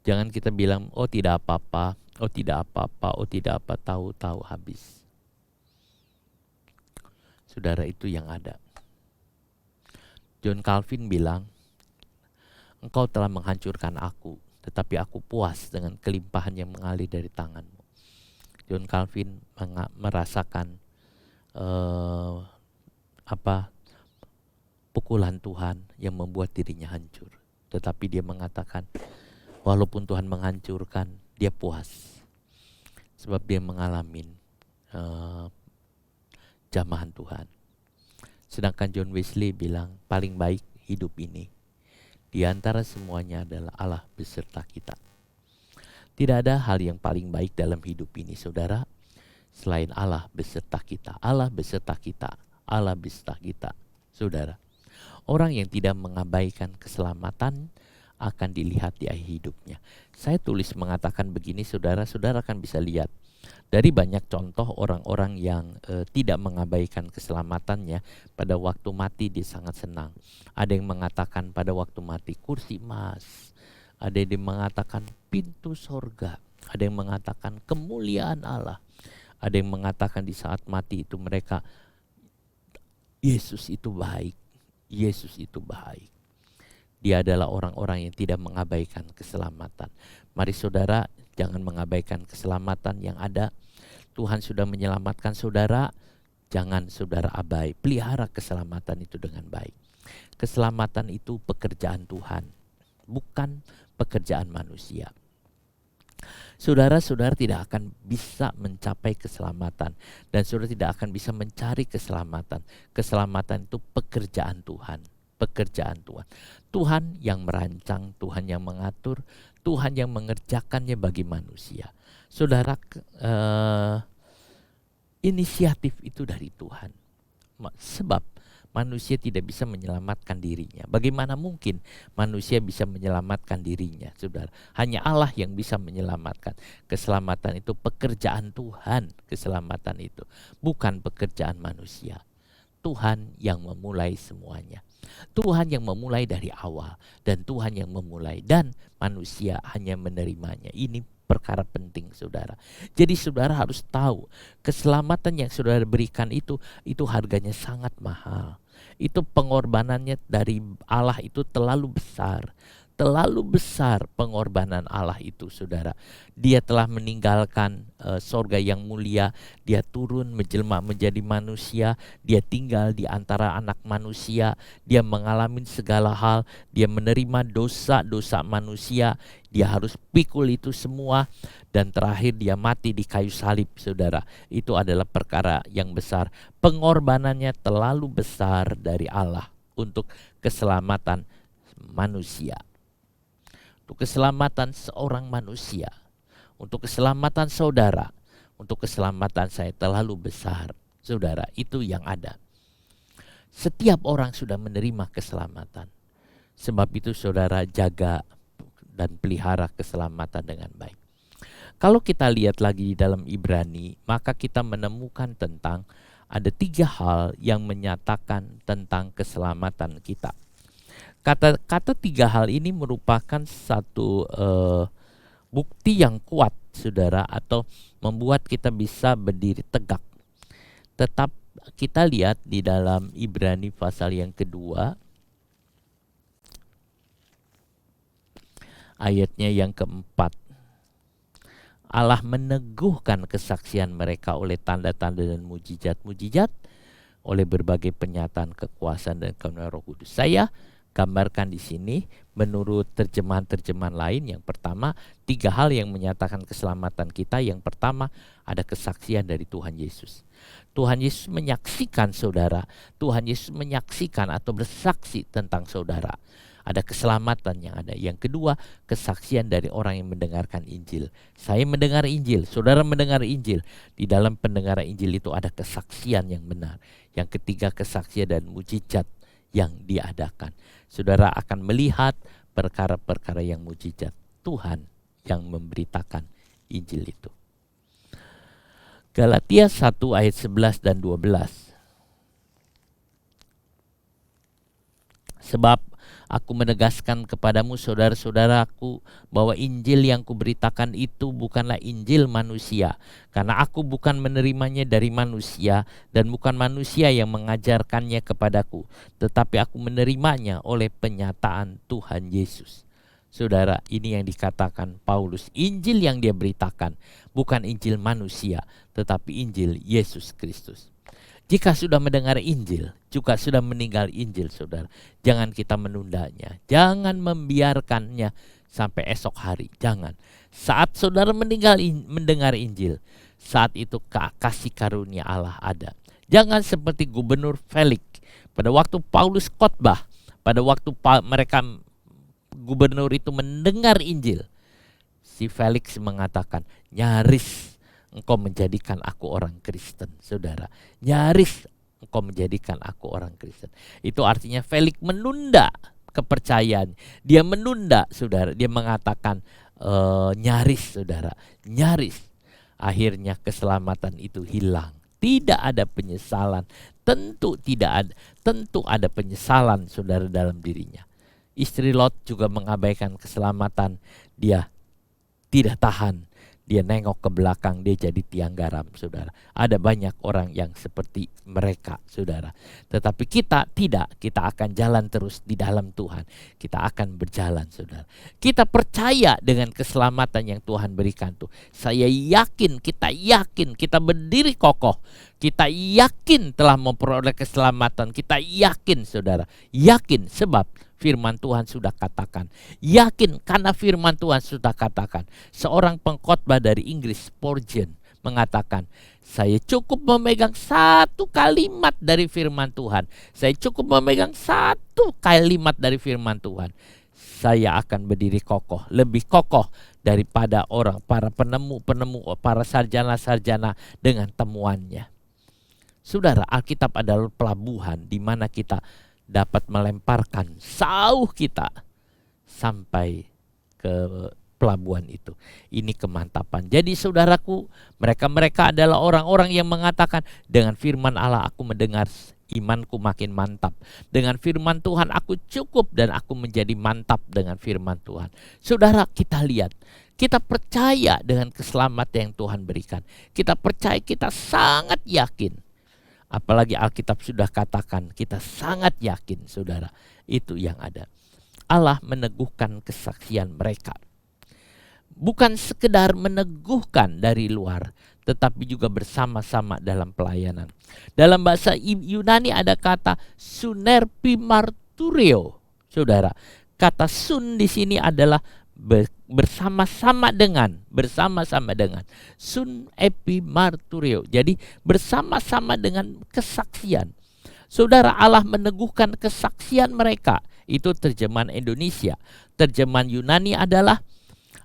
Jangan kita bilang, oh tidak apa-apa, oh tidak apa-apa, oh tidak apa, tahu-tahu habis. Saudara, itu yang ada. John Calvin bilang, engkau telah menghancurkan aku, tetapi aku puas dengan kelimpahan yang mengalir dari tanganmu. John Calvin merasakan pukulan Tuhan yang membuat dirinya hancur. Tetapi dia mengatakan, walaupun Tuhan menghancurkan, dia puas. Sebab dia mengalami jamahan Tuhan. Sedangkan John Wesley bilang, paling baik hidup ini, di antara semuanya adalah Allah beserta kita. Tidak ada hal yang paling baik dalam hidup ini, saudara, selain Allah beserta kita. Allah beserta kita. Allah beserta kita, saudara. Orang yang tidak mengabaikan keselamatan akan dilihat di akhir hidupnya. Saya tulis mengatakan begini, saudara-saudara akan bisa lihat. Dari banyak contoh orang-orang yang tidak mengabaikan keselamatannya, pada waktu mati dia sangat senang. Ada yang mengatakan pada waktu mati kursi emas. Ada yang mengatakan pintu sorga. Ada yang mengatakan kemuliaan Allah. Ada yang mengatakan di saat mati itu mereka Yesus itu baik. Yesus itu baik. Dia adalah orang-orang yang tidak mengabaikan keselamatan. Mari saudara, jangan mengabaikan keselamatan yang ada. Tuhan sudah menyelamatkan saudara, jangan saudara abai. Pelihara keselamatan itu dengan baik. Keselamatan itu pekerjaan Tuhan, bukan pekerjaan manusia. Saudara-saudara tidak akan bisa mencapai keselamatan, dan saudara tidak akan bisa mencari keselamatan. Keselamatan itu pekerjaan Tuhan. Pekerjaan Tuhan. Tuhan yang merancang, Tuhan yang mengatur, Tuhan yang mengerjakannya bagi manusia. Saudara, inisiatif itu dari Tuhan. Sebab manusia tidak bisa menyelamatkan dirinya. Bagaimana mungkin manusia bisa menyelamatkan dirinya, saudara? Hanya Allah yang bisa menyelamatkan. Keselamatan itu pekerjaan Tuhan. Keselamatan itu bukan pekerjaan manusia. Tuhan yang memulai semuanya. Tuhan yang memulai dari awal, dan Tuhan yang memulai, dan manusia hanya menerimanya. Ini perkara penting, saudara. Jadi saudara harus tahu keselamatan yang saudara berikan itu harganya sangat mahal. Itu pengorbanannya dari Allah itu terlalu besar. Terlalu besar pengorbanan Allah itu, saudara. Dia telah meninggalkan sorga yang mulia. Dia turun menjelma menjadi manusia. Dia tinggal di antara anak manusia. Dia mengalami segala hal. Dia menerima dosa-dosa manusia. Dia harus pikul itu semua. Dan terakhir dia mati di kayu salib, saudara. Itu adalah perkara yang besar. Pengorbanannya terlalu besar dari Allah untuk keselamatan manusia. Untuk keselamatan seorang manusia, untuk keselamatan saudara, untuk keselamatan saya terlalu besar, saudara. Itu yang ada. Setiap orang sudah menerima keselamatan. Sebab itu saudara, jaga dan pelihara keselamatan dengan baik. Kalau kita lihat lagi di dalam Ibrani, maka kita menemukan tentang ada 3 hal yang menyatakan tentang keselamatan kita. Kata 3 hal ini merupakan satu bukti yang kuat, saudara, atau membuat kita bisa berdiri tegak. Tetap kita lihat di dalam Ibrani pasal yang kedua, ayatnya yang keempat. Allah meneguhkan kesaksian mereka oleh tanda-tanda dan mujizat-mujizat, oleh berbagai penyataan kekuasaan dan karunia Roh Kudus. Saya gambarkan di sini menurut terjemahan-terjemahan lain. Yang pertama, 3 hal yang menyatakan keselamatan kita. Yang pertama, ada kesaksian dari Tuhan Yesus. Tuhan Yesus menyaksikan saudara. Tuhan Yesus menyaksikan atau bersaksi tentang saudara. Ada keselamatan yang ada. Yang kedua, kesaksian dari orang yang mendengarkan Injil. Saya mendengar Injil, saudara mendengar Injil. Di dalam pendengaran Injil itu ada kesaksian yang benar. Yang ketiga, kesaksian dan mujizat yang diadakan. Saudara akan melihat perkara-perkara yang mujizat. Tuhan yang memberitakan Injil itu. Galatia 1 ayat 11 dan 12. Sebab aku menegaskan kepadamu saudara-saudaraku bahwa Injil yang kuberitakan itu bukanlah Injil manusia. Karena aku bukan menerimanya dari manusia dan bukan manusia yang mengajarkannya kepadaku. Tetapi aku menerimanya oleh penyataan Tuhan Yesus. Saudara, ini yang dikatakan Paulus. Injil yang dia beritakan bukan Injil manusia, tetapi Injil Yesus Kristus. Jika sudah mendengar Injil, juga sudah meninggal Injil, saudara, jangan kita menundanya. Jangan membiarkannya sampai esok hari. Jangan. Saat saudara mendengar Injil, saat itu kasih karunia Allah ada. Jangan seperti Gubernur Felix. Pada waktu Paulus khotbah, pada waktu gubernur itu mendengar Injil, si Felix mengatakan, nyaris engkau menjadikan aku orang Kristen, saudara. Nyaris engkau menjadikan aku orang Kristen. Itu artinya Felix menunda kepercayaan. Dia menunda, saudara. Dia mengatakan nyaris, saudara. Nyaris. Akhirnya keselamatan itu hilang. Tidak ada penyesalan. Tentu ada penyesalan, saudara, dalam dirinya. Istri Lot juga mengabaikan keselamatan. Dia tidak tahan. Dia nengok ke belakang, dia jadi tiang garam, saudara. Ada banyak orang yang seperti mereka, saudara. Tetapi kita tidak, kita akan jalan terus di dalam Tuhan. Kita akan berjalan, saudara. Kita percaya dengan keselamatan yang Tuhan berikan tuh. Saya yakin, kita berdiri kokoh. Kita yakin telah memperoleh keselamatan. Kita yakin, saudara. Yakin sebab firman Tuhan sudah katakan. Yakin karena firman Tuhan sudah katakan. Seorang pengkhotbah dari Inggris, Spurgeon, mengatakan, saya cukup memegang satu kalimat dari firman Tuhan. Saya cukup memegang satu kalimat dari firman Tuhan. Saya akan berdiri kokoh, lebih kokoh daripada orang, para penemu-penemu, para sarjana-sarjana dengan temuannya. Saudara, Alkitab adalah pelabuhan di mana kita dapat melemparkan sauh kita sampai ke pelabuhan itu. Ini kemantapan. Jadi saudaraku, mereka adalah orang-orang yang mengatakan, dengan firman Allah aku mendengar, imanku makin mantap. Dengan firman Tuhan aku cukup dan aku menjadi mantap dengan firman Tuhan. Saudara, kita lihat, kita percaya dengan keselamatan yang Tuhan berikan. Kita percaya, kita sangat yakin. Apalagi Alkitab sudah katakan, kita sangat yakin, saudara, itu yang ada. Allah meneguhkan kesaksian mereka. Bukan sekedar meneguhkan dari luar, tetapi juga bersama-sama dalam pelayanan. Dalam bahasa Yunani ada kata sunerpimarturio, saudara. Kata sun di sini adalah bersama-sama dengan sun epimarturio. Jadi bersama-sama dengan kesaksian. Saudara, Allah meneguhkan kesaksian mereka. Itu terjemahan Indonesia. Terjemahan Yunani adalah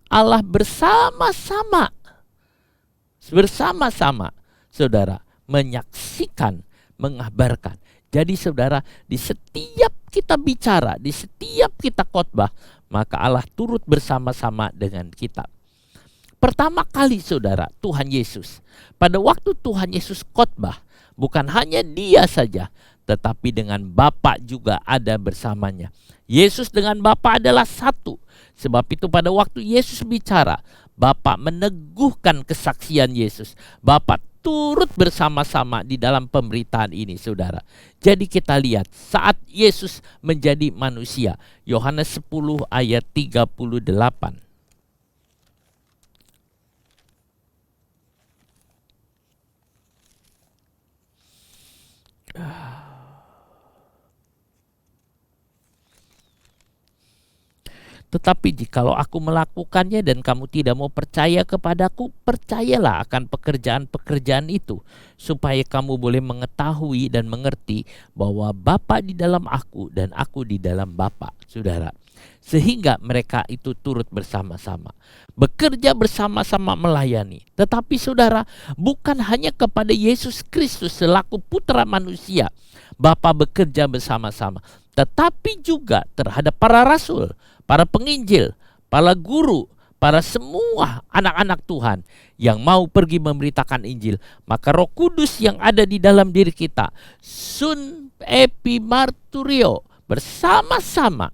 Allah bersama-sama, saudara, menyaksikan, mengabarkan. Jadi saudara, di setiap kita bicara, di setiap kita khotbah, maka Allah turut bersama-sama dengan kita. Pertama kali saudara, Tuhan Yesus, pada waktu Tuhan Yesus khotbah, bukan hanya dia saja, tetapi dengan Bapa juga ada bersamanya. Yesus dengan Bapa adalah satu. Sebab itu pada waktu Yesus bicara, Bapa meneguhkan kesaksian Yesus. Bapa turut bersama-sama di dalam pemberitaan ini, saudara. Jadi kita lihat saat Yesus menjadi manusia, Yohanes 10 ayat 38. Tetapi jikalau aku melakukannya dan kamu tidak mau percaya kepadaku, percayalah akan pekerjaan-pekerjaan itu, supaya kamu boleh mengetahui dan mengerti bahwa Bapa di dalam aku dan aku di dalam Bapa, saudara. Sehingga mereka itu turut bersama-sama, bekerja bersama-sama melayani. Tetapi saudara, bukan hanya kepada Yesus Kristus selaku putra manusia Bapa bekerja bersama-sama, tetapi juga terhadap para rasul, para penginjil, para guru, para semua anak-anak Tuhan yang mau pergi memberitakan Injil. Maka Roh Kudus yang ada di dalam diri kita, sun epimarturio, bersama-sama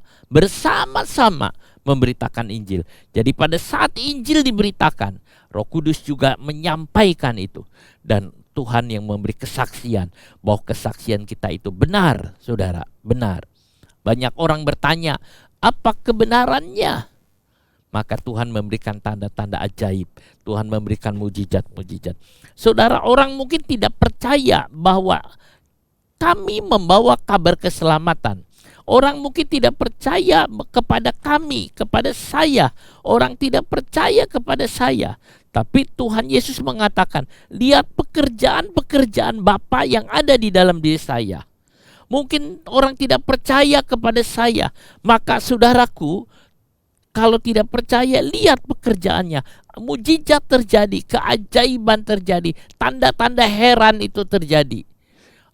memberitakan Injil. Jadi pada saat Injil diberitakan, Roh Kudus juga menyampaikan itu. Dan Tuhan yang memberi kesaksian bahwa kesaksian kita itu benar, saudara, benar. Banyak orang bertanya, apa kebenarannya? Maka Tuhan memberikan tanda-tanda ajaib. Tuhan memberikan mujizat-mujizat. Saudara, orang mungkin tidak percaya bahwa kami membawa kabar keselamatan. Orang mungkin tidak percaya kepada kami, kepada saya. Orang tidak percaya kepada saya. Tapi Tuhan Yesus mengatakan, lihat pekerjaan-pekerjaan Bapa yang ada di dalam diri saya. Mungkin orang tidak percaya kepada saya. Maka saudaraku, kalau tidak percaya, lihat pekerjaannya. Mujizat terjadi, keajaiban terjadi, tanda-tanda heran itu terjadi.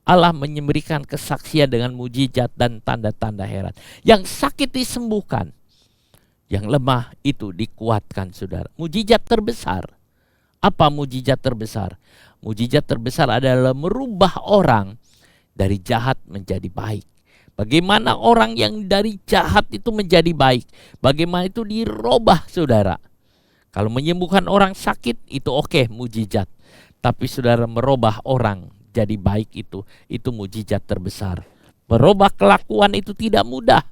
Allah memberikan kesaksian dengan mujizat dan tanda-tanda heran. Yang sakit disembuhkan, yang lemah itu dikuatkan, saudara. Mujizat terbesar. Apa mujizat terbesar? Mujizat terbesar adalah merubah orang dari jahat menjadi baik. Bagaimana orang yang dari jahat itu menjadi baik? Bagaimana itu dirubah, saudara? Kalau menyembuhkan orang sakit itu oke, mujizat. Tapi saudara merubah orang jadi baik itu mujizat terbesar. Merubah kelakuan itu tidak mudah.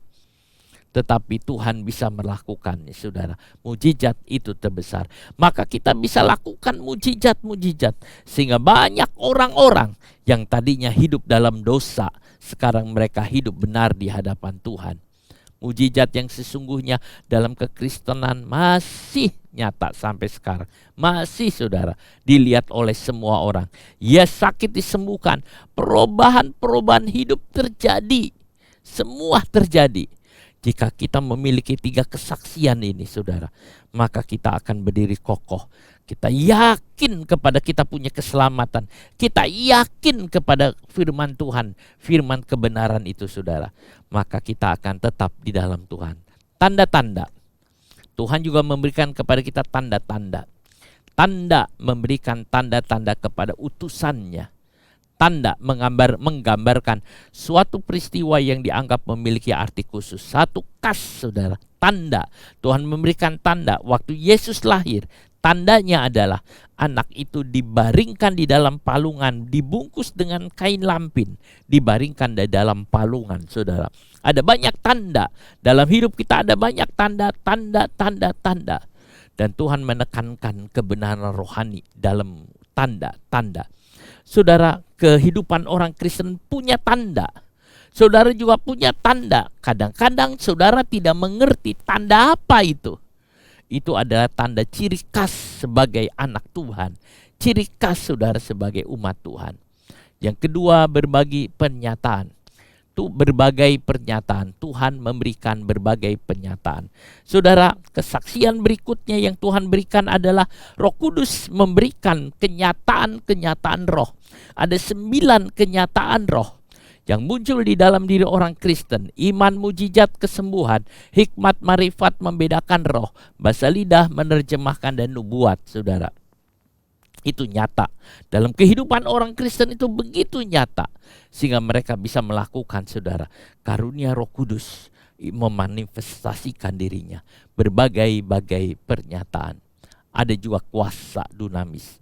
Tetapi Tuhan bisa melakukannya, saudara. Mujizat itu terbesar. Maka kita bisa lakukan mujizat-mujizat. Sehingga banyak orang-orang yang tadinya hidup dalam dosa, sekarang mereka hidup benar di hadapan Tuhan. Mujizat yang sesungguhnya dalam kekristenan masih nyata sampai sekarang. Masih saudara dilihat oleh semua orang. Ya, sakit disembuhkan. Perubahan-perubahan hidup terjadi. Semua terjadi. Jika kita memiliki 3 kesaksian ini saudara, maka kita akan berdiri kokoh. Kita yakin kepada kita punya keselamatan. Kita yakin kepada firman Tuhan, firman kebenaran itu saudara. Maka kita akan tetap di dalam Tuhan. Tanda-tanda. Tuhan juga memberikan kepada kita tanda-tanda. Tanda memberikan tanda-tanda kepada utusannya. Tanda menggambarkan suatu peristiwa yang dianggap memiliki arti khusus. Satu kas saudara, tanda. Tuhan memberikan tanda waktu Yesus lahir. Tandanya adalah anak itu dibaringkan di dalam palungan, dibungkus dengan kain lampin, dibaringkan di dalam palungan, saudara. Ada banyak tanda. Dalam hidup kita ada banyak tanda. Dan Tuhan menekankan kebenaran rohani dalam tanda-tanda. Saudara, kehidupan orang Kristen punya tanda. Saudara juga punya tanda. Kadang-kadang saudara tidak mengerti tanda apa itu. Itu adalah tanda ciri khas sebagai anak Tuhan. Ciri khas saudara sebagai umat Tuhan. Yang kedua, berbagi pernyataan. Berbagai pernyataan. Tuhan memberikan berbagai pernyataan. Saudara, kesaksian berikutnya yang Tuhan berikan adalah Roh Kudus memberikan kenyataan-kenyataan roh. Ada 9 kenyataan roh yang muncul di dalam diri orang Kristen. Iman, mujizat, kesembuhan, hikmat, marifat, membedakan roh, bahasa lidah, menerjemahkan, dan nubuat, saudara. Itu nyata. Dalam kehidupan orang Kristen itu begitu nyata. Sehingga mereka bisa melakukan, saudara, karunia Roh Kudus memanifestasikan dirinya. Berbagai-bagai pernyataan. Ada juga kuasa dunamis.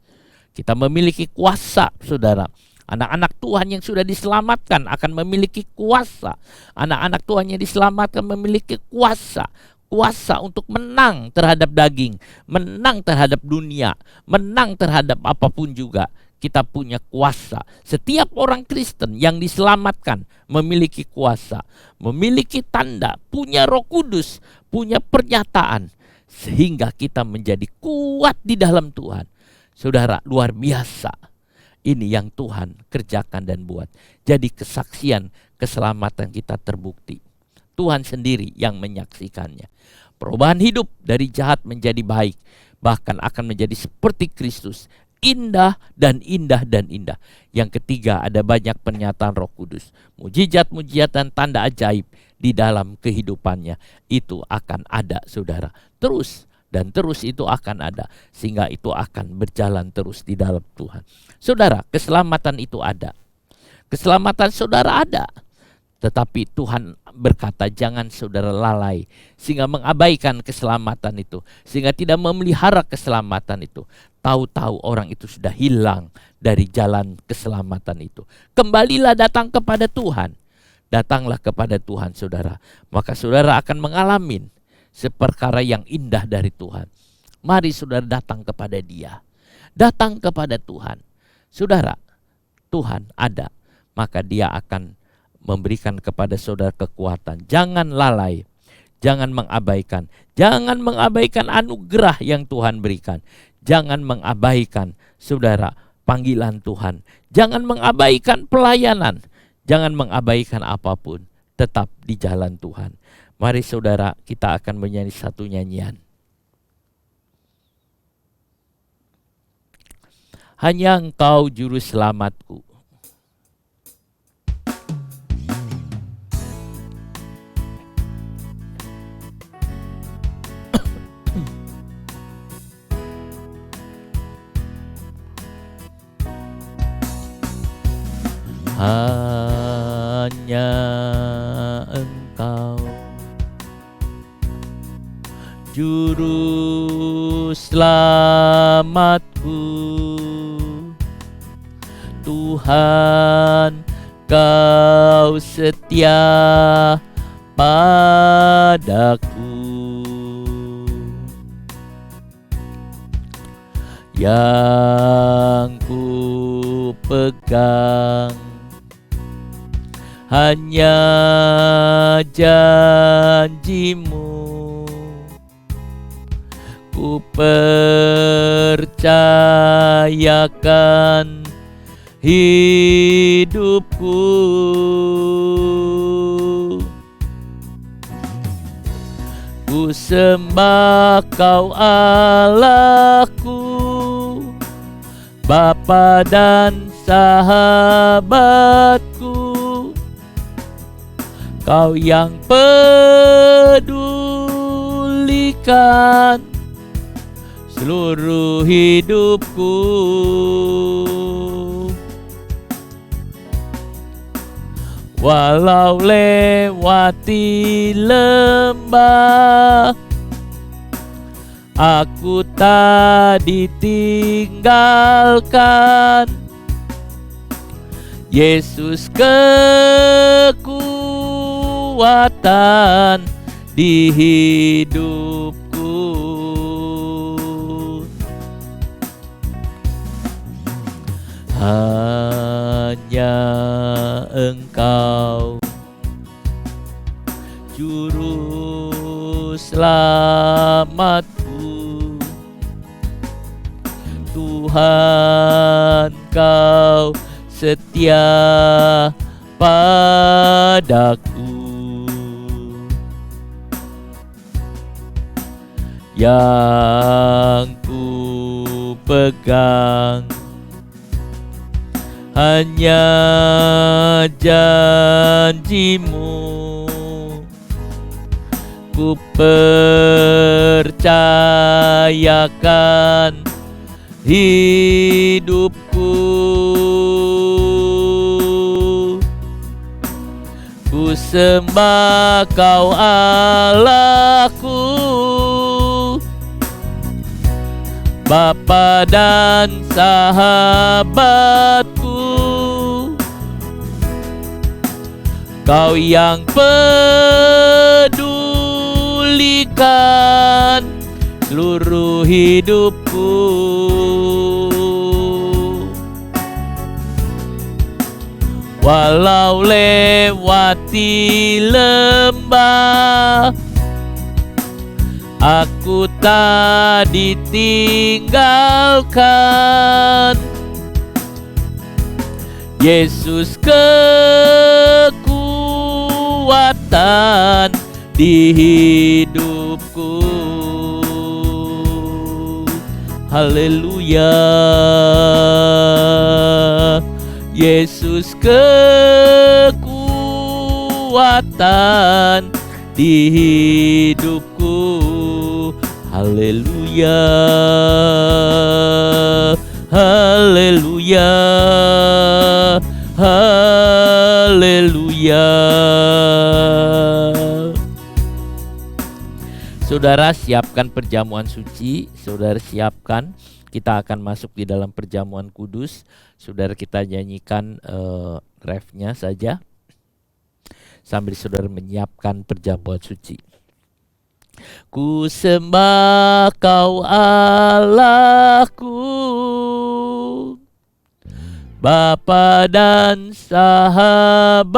Kita memiliki kuasa, saudara. Anak-anak Tuhan yang sudah diselamatkan akan memiliki kuasa. Anak-anak Tuhan yang diselamatkan memiliki kuasa. Kuasa untuk menang terhadap daging, menang terhadap dunia, menang terhadap apapun juga. Kita punya kuasa. Setiap orang Kristen yang diselamatkan memiliki kuasa, memiliki tanda, punya Roh Kudus, punya pernyataan. Sehingga kita menjadi kuat di dalam Tuhan. Saudara, luar biasa. Ini yang Tuhan kerjakan dan buat. Jadi kesaksian keselamatan kita terbukti. Tuhan sendiri yang menyaksikannya. Perubahan hidup dari jahat menjadi baik. Bahkan akan menjadi seperti Kristus. Indah dan indah dan indah. Yang ketiga, ada banyak pernyataan Roh Kudus. Mujizat-mujizat dan tanda ajaib di dalam kehidupannya. Itu akan ada, saudara. Terus. Dan terus itu akan ada. Sehingga itu akan berjalan terus di dalam Tuhan. Saudara, keselamatan itu ada. Keselamatan saudara ada. Tetapi Tuhan berkata jangan saudara lalai. Sehingga mengabaikan keselamatan itu. Sehingga tidak memelihara keselamatan itu. Tahu-tahu orang itu sudah hilang dari jalan keselamatan itu. Kembalilah datang kepada Tuhan. Datanglah kepada Tuhan saudara. Maka saudara akan mengalami seperkara yang indah dari Tuhan. Mari saudara datang kepada Dia. Datang kepada Tuhan. Saudara, Tuhan ada. Maka Dia akan memberikan kepada saudara kekuatan. Jangan lalai. Jangan mengabaikan. Jangan mengabaikan anugerah yang Tuhan berikan. Jangan mengabaikan, saudara, panggilan Tuhan. Jangan mengabaikan pelayanan. Jangan mengabaikan apapun. Tetap di jalan Tuhan. Mari saudara, kita akan menyanyi satu nyanyian. Hanya Engkau juru selamatku. Hanya Engkau Juru selamatku. Tuhan, Kau setia padaku. Yang ku pegang hanya janji-Mu. Ku percayakan hidupku. Ku sembah Kau Allahku, Bapa dan sahabatku. Kau yang pedulikan seluruh hidupku. Walau lewati lembah, aku tak ditinggalkan. Yesus kekuatan di hidupku. Hanya Engkau juru selamatku. Tuhan, Kau setia padaku. Yang ku pegang hanya janji-Mu. Ku percayakan hidupku. Ku sembah Kau Allahku, Bapa dan sahabatku. Kau yang pedulikan seluruh hidupku. Walau lewati lembah, aku tak ditinggalkan. Yesus kekuatan di hidupku. Haleluya. Yesus kekuatan di hidupku. Haleluya. Haleluya. Haleluya. Saudara siapkan perjamuan suci, saudara siapkan. Kita akan masuk di dalam perjamuan kudus. Saudara kita nyanyikan refnya saja sambil saudara menyiapkan perjamuan suci. Ku sembah Kau Allahku, Bapa dan sahabatku.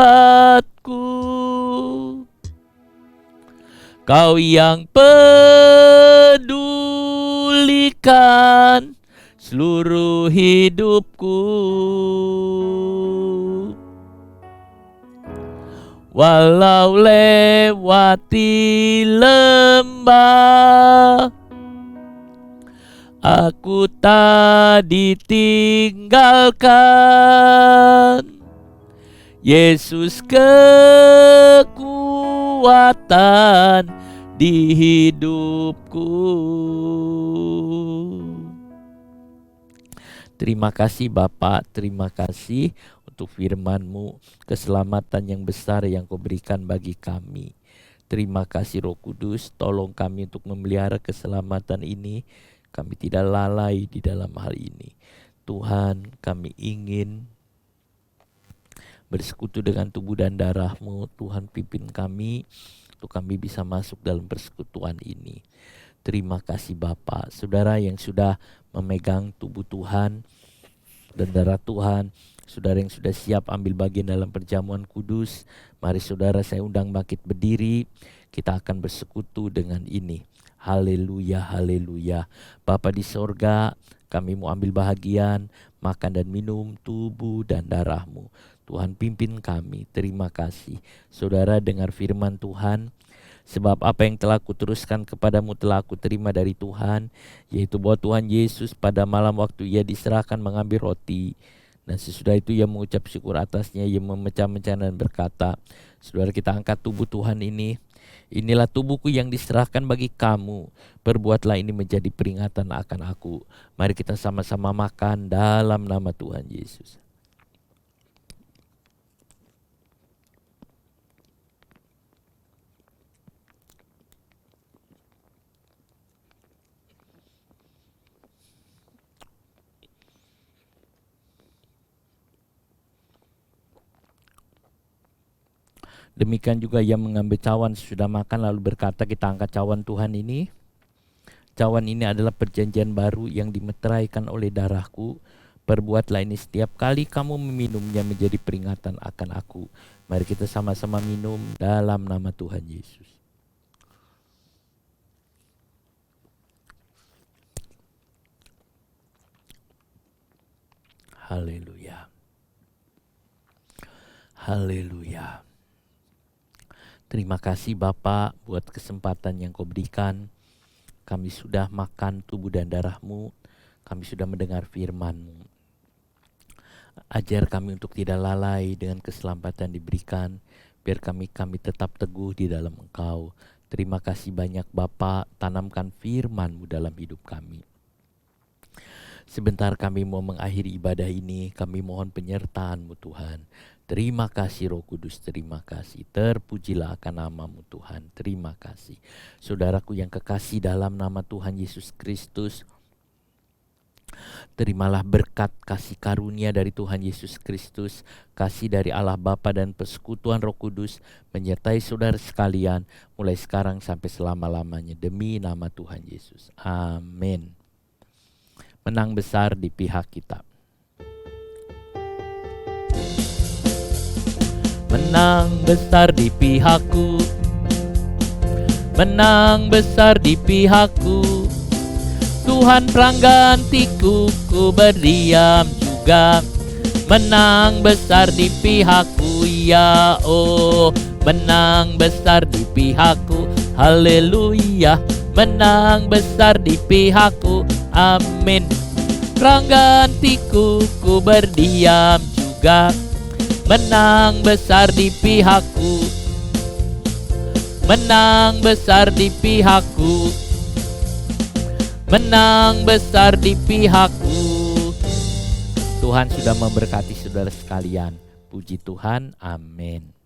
Kau yang pedulikan seluruh hidupku. Walau lewati lembah, aku tak ditinggalkan. Yesus kekuatan di hidupku. Terima kasih Bapa, terima kasih untuk firman-Mu, keselamatan yang besar yang Kau berikan bagi kami. Terima kasih Roh Kudus, tolong kami untuk memelihara keselamatan ini. Kami tidak lalai di dalam hal ini. Tuhan, kami ingin bersekutu dengan tubuh dan darah-Mu. Tuhan, pimpin kami untuk kami bisa masuk dalam persekutuan ini. Terima kasih Bapa. Saudara yang sudah memegang tubuh Tuhan dan darah Tuhan, saudara yang sudah siap ambil bagian dalam perjamuan kudus, mari saudara saya undang bangkit berdiri. Kita akan bersekutu dengan ini. Haleluya, haleluya. Bapa di sorga, kami mau ambil bahagian, makan dan minum tubuh dan darah-Mu. Tuhan, pimpin kami. Terima kasih. Saudara, dengar firman Tuhan. Sebab apa yang telah kuteruskan kepadamu telah aku terima dari Tuhan, yaitu bahwa Tuhan Yesus pada malam waktu ia diserahkan mengambil roti, dan sesudah itu ia mengucap syukur atasnya, ia memecah-mecah dan berkata, saudara, kita angkat tubuh Tuhan ini. Inilah tubuhku yang diserahkan bagi kamu. Perbuatlah ini menjadi peringatan akan aku. Mari kita sama-sama makan dalam nama Tuhan Yesus. Demikian juga ia mengambil cawan sesudah makan lalu berkata, kita angkat cawan Tuhan ini. Cawan ini adalah perjanjian baru yang dimeteraikan oleh darahku. Perbuatlah ini setiap kali kamu meminumnya menjadi peringatan akan aku. Mari kita sama-sama minum dalam nama Tuhan Yesus. Haleluya. Haleluya. Terima kasih Bapa buat kesempatan yang Kau berikan. Kami sudah makan tubuh dan darah-Mu. Kami sudah mendengar firman-Mu. Ajar kami untuk tidak lalai dengan keselamatan diberikan. Biar kami tetap teguh di dalam Engkau. Terima kasih banyak Bapa, tanamkan firman-Mu dalam hidup kami. Sebentar kami mau mengakhiri ibadah ini. Kami mohon penyertaan-Mu Tuhan. Terima kasih Roh Kudus, terima kasih. Terpujilah akan nama-Mu Tuhan, terima kasih. Saudaraku yang kekasih dalam nama Tuhan Yesus Kristus, terimalah berkat kasih karunia dari Tuhan Yesus Kristus, kasih dari Allah Bapa dan persekutuan Roh Kudus menyertai saudara sekalian mulai sekarang sampai selama-lamanya demi nama Tuhan Yesus. Amin. Menang besar di pihak kita. Menang besar di pihakku, menang besar di pihakku. Tuhan penggantiku, ku berdiam juga. Menang besar di pihakku, ya oh. Menang besar di pihakku, haleluya. Menang besar di pihakku, amin. Penggantiku, ku berdiam juga. Menang besar di pihakku, menang besar di pihakku, menang besar di pihakku. Tuhan sudah memberkati saudara sekalian. Puji Tuhan, amin.